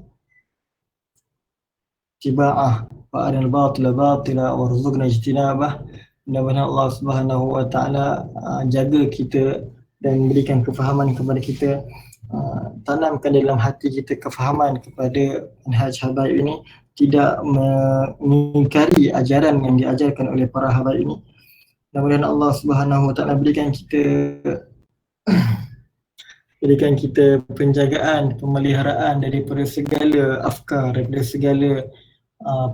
tiba'ah wa arina al-batila batila warzuqna ijtinabah. Mudah-mudahan Allah Subhanahu Wa Taala jaga kita dan berikan kefahaman kepada kita, tanamkan dalam hati kita kefahaman kepada manhaj habaib ini, tidak mengingkari ajaran yang diajarkan oleh para habaib ini. Mudah-mudahan Allah Subhanahu Wa Taala berikan kita penjagaan, pemeliharaan daripada segala afkar, daripada segala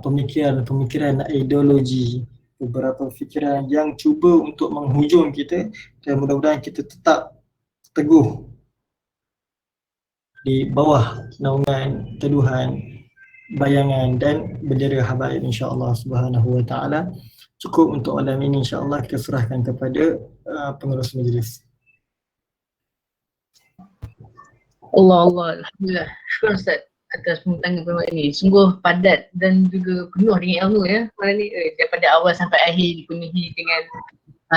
pemikiran ideologi, beberapa fikiran yang cuba untuk menghujung kita, dan mudah-mudahan kita tetap teguh di bawah naungan teduhan, bayangan dan bendera habaib insya-Allah Subhanahu Wa Taala. Cukup untuk malam ini, insya-Allah kita serahkan kepada pengurus majlis. Allah, Alhamdulillah. Syukur Ustaz atas pembentangan pada malam ini. Sungguh padat dan juga penuh dengan ilmu ya. Malam ni daripada awal sampai akhir dipenuhi dengan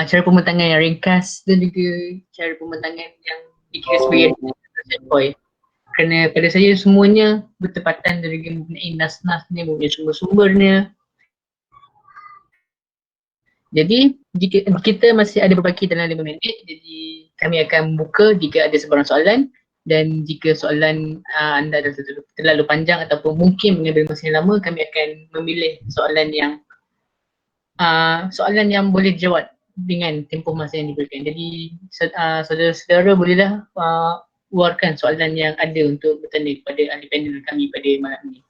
cara pembentangan yang ringkas dan juga cara pembentangan yang dikira sebagai set point. Kerana pada saya semuanya bertepatan dari mempunyai nas-nasnya, mempunyai sumber-sumbernya. Jadi jika kita masih ada berbaki dalam 5 minit, jadi kami akan buka jika ada sebarang soalan, dan jika soalan anda terlalu panjang ataupun mungkin mengambil masa yang lama, kami akan memilih soalan yang boleh dijawab dengan tempoh masa yang diberikan. Jadi saudara-saudara bolehlah keluarkan soalan yang ada untuk bertanya kepada ahli panel kami pada malam ini.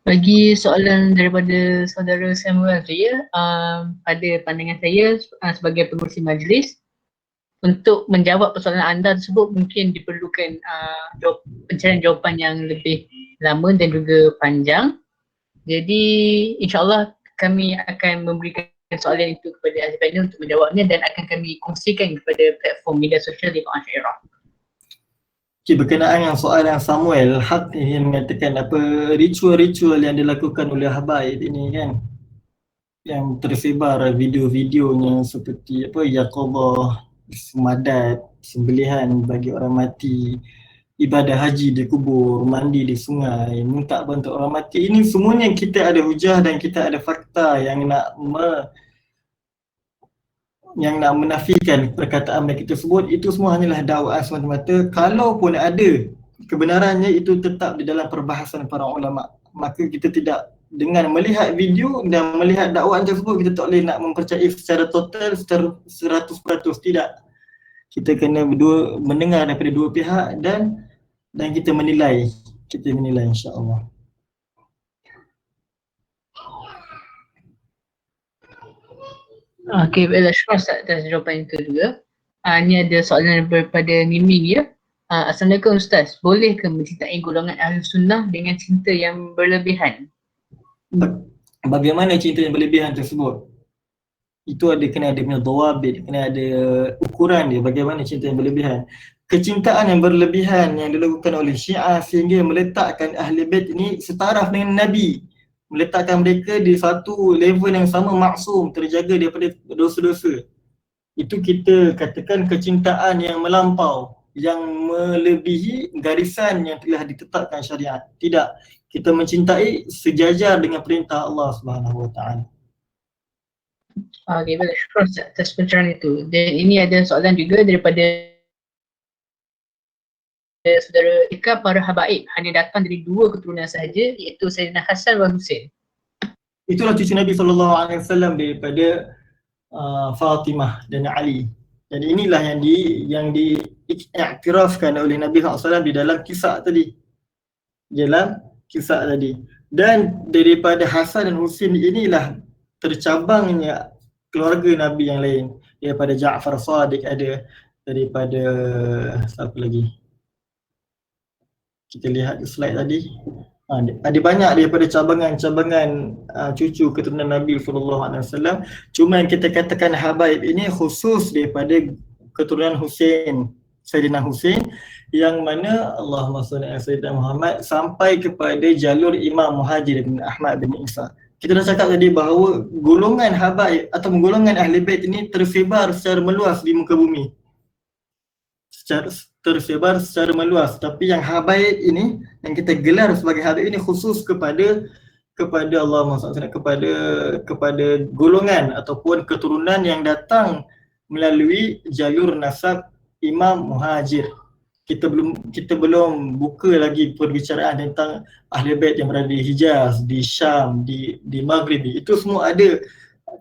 Bagi soalan daripada saudara Samuel saya, pada pandangan saya sebagai pengurusi majlis, untuk menjawab persoalan anda tersebut mungkin diperlukan pencarian jawapan yang lebih lama dan juga panjang. Jadi insyaAllah kami akan memberikan soalan itu kepada ahli panel untuk menjawabnya dan akan kami kongsikan kepada platform media sosial di Kawasan Syairah. Okay, berkenaan dengan soalan Samuel, Haq ingin mengatakan apa ritual-ritual yang dilakukan oleh habaib ini kan, yang tersebar video-videonya seperti apa, Yaqobah, Sumadat, sembelihan bagi orang mati, ibadah haji di kubur, mandi di sungai, minta bantu orang mati. Ini semuanya kita ada hujah dan kita ada fakta yang nak menafikan perkataan mereka tersebut. Itu semua hanyalah dakwaan semata-mata. Kalaupun ada kebenarannya, itu tetap di dalam perbahasan para ulama. Maka kita tidak, dengan melihat video dan melihat dakwaan tersebut, kita tak boleh nak mempercayai secara total, secara 100%. Tidak. Kita kena mendengar daripada dua pihak dan kita menilai. Insya-Allah. Okey, baiklah, syukur Ustaz atas jawapan itu juga. Ini ada soalan daripada Miming ya. Assalamualaikum Ustaz, boleh ke mencintai golongan Ahli Sunnah dengan cinta yang berlebihan? Bagaimana cinta yang berlebihan tersebut? Itu kena ada punya dhawabit, kena ada ukuran dia bagaimana cinta yang berlebihan. Kecintaan yang berlebihan yang dilakukan oleh Syiah sehingga meletakkan Ahli Bait ini setaraf dengan Nabi, meletakkan mereka di satu level yang sama, maksum, terjaga daripada dosa-dosa. Itu kita katakan kecintaan yang melampau, yang melebihi garisan yang telah ditetapkan syariat. Tidak, kita mencintai sejajar dengan perintah Allah Subhanahu Wa Taala. Okey, baik, syukur atas pencerahan itu. Dan ini ada soalan juga daripada saudara Ika para habaib hanya datang dari 2 keturunan sahaja, iaitu Sayyidina Hasan dan Husain. Itulah cucu Nabi SAW daripada Fatimah dan Ali. Jadi inilah yang diiktirafkan oleh Nabi SAW di dalam kisah tadi. Dan daripada Hasan dan Husain inilah tercabangnya keluarga Nabi yang lain. Daripada Ja'far Sadiq ada, daripada siapa lagi? Kita lihat slide tadi. Ada banyak daripada cabangan-cabangan cucu keturunan Nabi SAW. Cuma yang kita katakan habaib ini khusus daripada keturunan Husain, Sayyidina Husain, yang mana Allahumma salli ala Sayyidina Muhammad sampai kepada jalur Imam Muhajir bin Ahmad bin Isa. Kita dah cakap tadi bahawa golongan habaib atau golongan ahli bait ini tersebar secara meluas di muka bumi. Tersebar secara meluas, tapi yang habaib ini yang kita gelar sebagai habaib ini khusus kepada Allahumma salli kepada golongan ataupun keturunan yang datang melalui jalur nasab Imam Muhajir. Kita belum buka lagi perbicaraan tentang ahli bait yang berada di Hijaz, di Syam, di Maghrib. Itu semua ada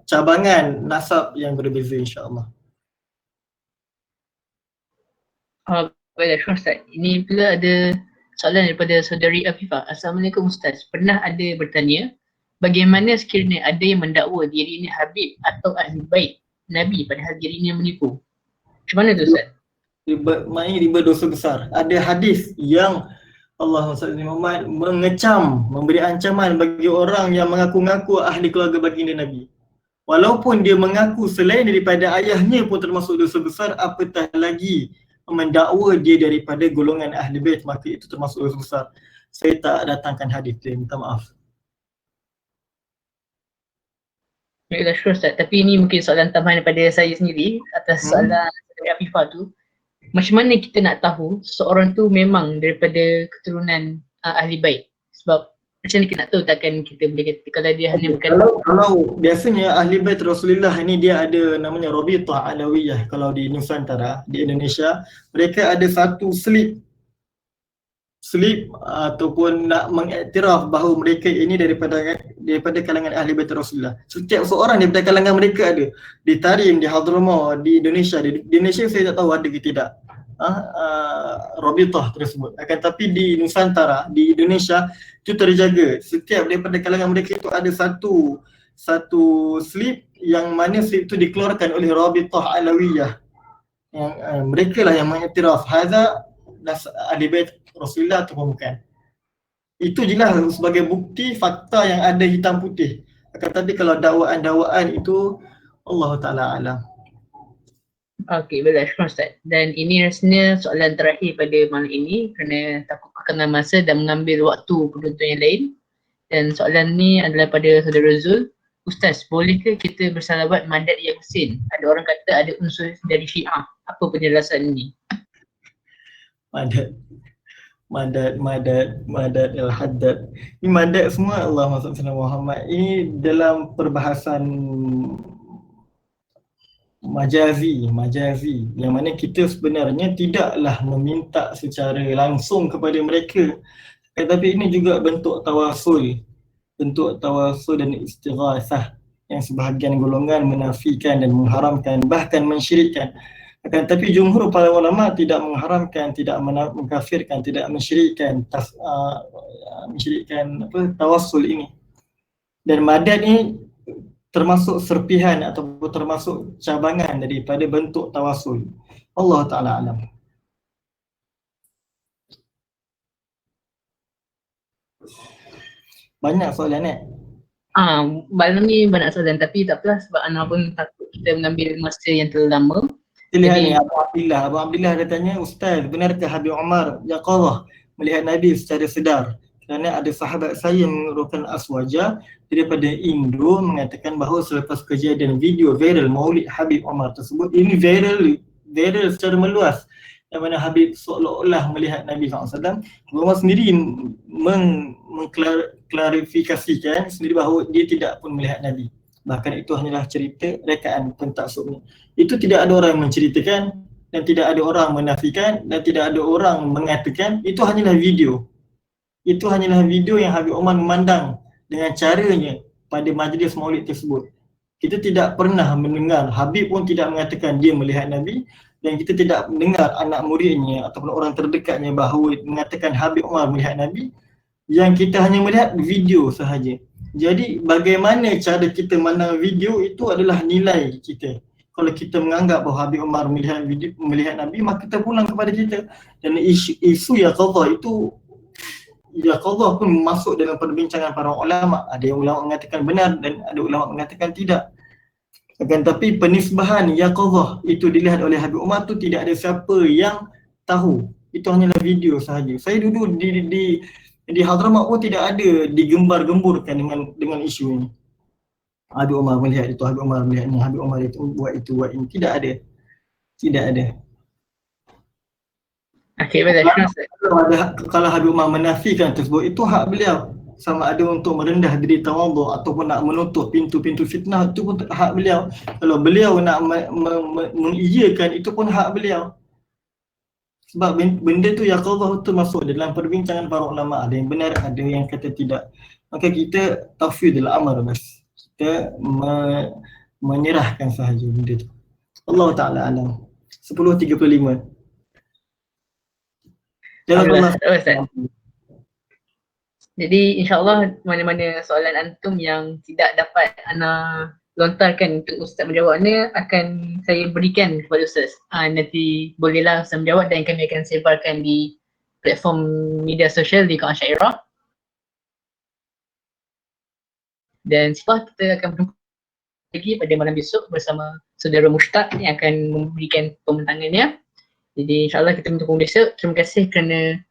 cabangan nasab yang berbeza, insya-Allah. Baiklah, Ustaz. Ini pula ada soalan daripada saudari Afifah. Assalamualaikum Ustaz. Pernah ada bertanya, bagaimana sekiranya ada yang mendakwa dirinya Habib atau ahli bait Nabi padahal dirinya menipu? Macam mana tu Ustaz? Riba dosa besar. Ada hadis yang Allah SWT mengecam, memberi ancaman bagi orang yang mengaku-ngaku ahli keluarga baginda Nabi. Walaupun dia mengaku selain daripada ayahnya pun termasuk dosa besar, apatah lagi mendakwa dia daripada golongan ahli bait, maka itu termasuk dosa besar. Saya tak datangkan hadis dia, minta maaf. Baiklah, sure Ustaz. Tapi ini mungkin soalan tambahan daripada saya sendiri atas soalan dari Afifah tu. Macam mana kita nak tahu seorang tu memang daripada keturunan ahli bait? Sebab macam mana kita nak tahu, takkan kita boleh kata kalau dia hanya berkata. Kalau biasanya ahli bait Rasulullah ini dia ada namanya Rabithah Alawiyah. Kalau di Nusantara, di Indonesia, mereka ada satu slip ataupun nak mengiktiraf bahawa mereka ini daripada kalangan ahli bait Rasulullah. Setiap seorang daripada kalangan mereka ada. Di Tarim, di Hadramaut, di Indonesia. Di Indonesia saya tak tahu ada ke tidak Rabithah tersebut. Akan tapi di Nusantara, di Indonesia itu terjaga. Setiap daripada kalangan mereka itu ada satu slip yang mana slip itu dikeluarkan oleh Rabithah Alawiyah. Yang mereka lah yang mengiktiraf hadza ahli bait Rasulullah ataupun bukan. Itu jelas sebagai bukti fakta yang ada hitam putih. Akan tapi kalau dakwaan-dakwaan itu Allah Ta'ala alam. Okey, baiklah, syukur Ustaz. Dan ini rasanya soalan terakhir pada malam ini kerana takut kekanalan masa dan mengambil waktu penonton yang lain. Dan soalan ni adalah pada saudara Zul. Ustaz, bolehkah kita bersalawat Madad Ya Husin? Ada orang kata ada unsur dari Syiah. Apa penjelasan ini? Madad al-Haddad. Ini madad semua Allahumma salli ala Muhammad. Ini dalam perbahasan majazi yang mana kita sebenarnya tidaklah meminta secara langsung kepada mereka, tetapi ini juga bentuk tawasul dan istighasah yang sebahagian golongan menafikan dan mengharamkan, bahkan mensyirikkan. Akan tapi jumhur para ulama tidak mengharamkan, tidak mengkafirkan, tidak mensyirikkan tawassul ini. Dan madad ini termasuk serpihan atau termasuk cabangan daripada bentuk tawassul. Allah Ta'ala alam. Banyak soalan Malam ni banyak soalan tapi tak apalah sebab Ana pun takut kita mengambil masa yang terlalu lama. Kita lihat ni Abu Abdillah dia tanya, Ustaz, benarkah Habib Umar Yaqadhah melihat Nabi secara sedar? Kerana ada sahabat saya yang merupakan aswaja daripada Indo mengatakan bahawa selepas kejadian video viral Maulid Habib Umar tersebut, ini viral secara meluas, yang mana Habib seolah-olah melihat Nabi SAW. Habib Umar sendiri mengklarifikasikan sendiri bahawa dia tidak pun melihat Nabi. Bahkan itu hanyalah cerita rekaan pentak subni. Itu tidak ada orang yang menceritakan, dan tidak ada orang menafikan dan tidak ada orang mengatakan itu hanyalah video. Itu hanyalah video yang Habib Omar memandang dengan caranya pada majlis maulid tersebut. Kita tidak pernah mendengar, Habib pun tidak mengatakan dia melihat Nabi, dan kita tidak mendengar anak muridnya ataupun orang terdekatnya bahawa mengatakan Habib Omar melihat Nabi. Yang kita hanya melihat video sahaja. Jadi bagaimana cara kita memandang video itu adalah nilai kita. Kalau kita menganggap bahawa Habib Omar melihat Nabi, maka terpulang kepada kita. Dan isu yaqadhah itu, yaqadhah pun masuk dalam perbincangan para ulama. Ada yang ulama mengatakan benar dan ada ulama mengatakan tidak. Akan tapi penisbahan yaqadhah itu dilihat oleh Habib Omar tu tidak ada siapa yang tahu. Itu hanyalah video sahaja. Saya dulu di Hadramaut pun tidak ada digembar-gemburkan dengan isu ini. Habib Omar melihat itu, Habib Omar melihat ini, Habib Omar itu buat ini. Tidak ada. Tidak ada. Okey, baik, syukran Ustaz. Kalau Habib Umar menafikan tersebut, itu hak beliau. Sama ada untuk merendah diri tawadhu ataupun nak menutup pintu-pintu fitnah, itu pun hak beliau. Kalau beliau nak mengiyakan, itu pun hak beliau. Sebab benda tu yaqadhah tu masuk dalam perbincangan para ulama. Ada yang benar, ada yang kata tidak. Maka kita tafwidul amr bas. Kita menyerahkan sahaja benda tu. Allah Ta'ala alam. 10.35. Alhamdulillah, Ustaz. Jadi insyaAllah mana-mana soalan antum yang tidak dapat ana lontarkan untuk Ustaz menjawabnya akan saya berikan kepada Ustaz. Nanti bolehlah Ustaz menjawab dan kami akan sebarkan di platform media sosial di Kaum Asyairah. Dan setelah kita akan berjumpa lagi pada malam besok bersama Saudara Mushtaq yang akan memberikan pembentangannya. Jadi insyaAllah kita bertemu besok. Terima kasih kerana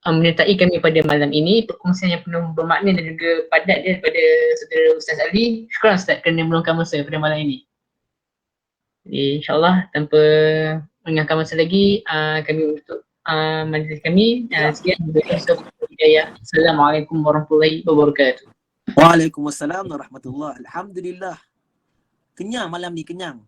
menyertai kami pada malam ini. Perkongsian yang penuh bermakna dan juga padat daripada Saudara Ustaz Ali. Syukur Ustaz kerana meluangkan masa pada malam ini. Jadi insyaAllah tanpa mengangkat masa lagi, kami untuk majlis kami. Sekian. Assalamualaikum warahmatullahi wabarakatuh. Waalaikumsalam warahmatullahi. Alhamdulillah. Kenyang malam ni, kenyang.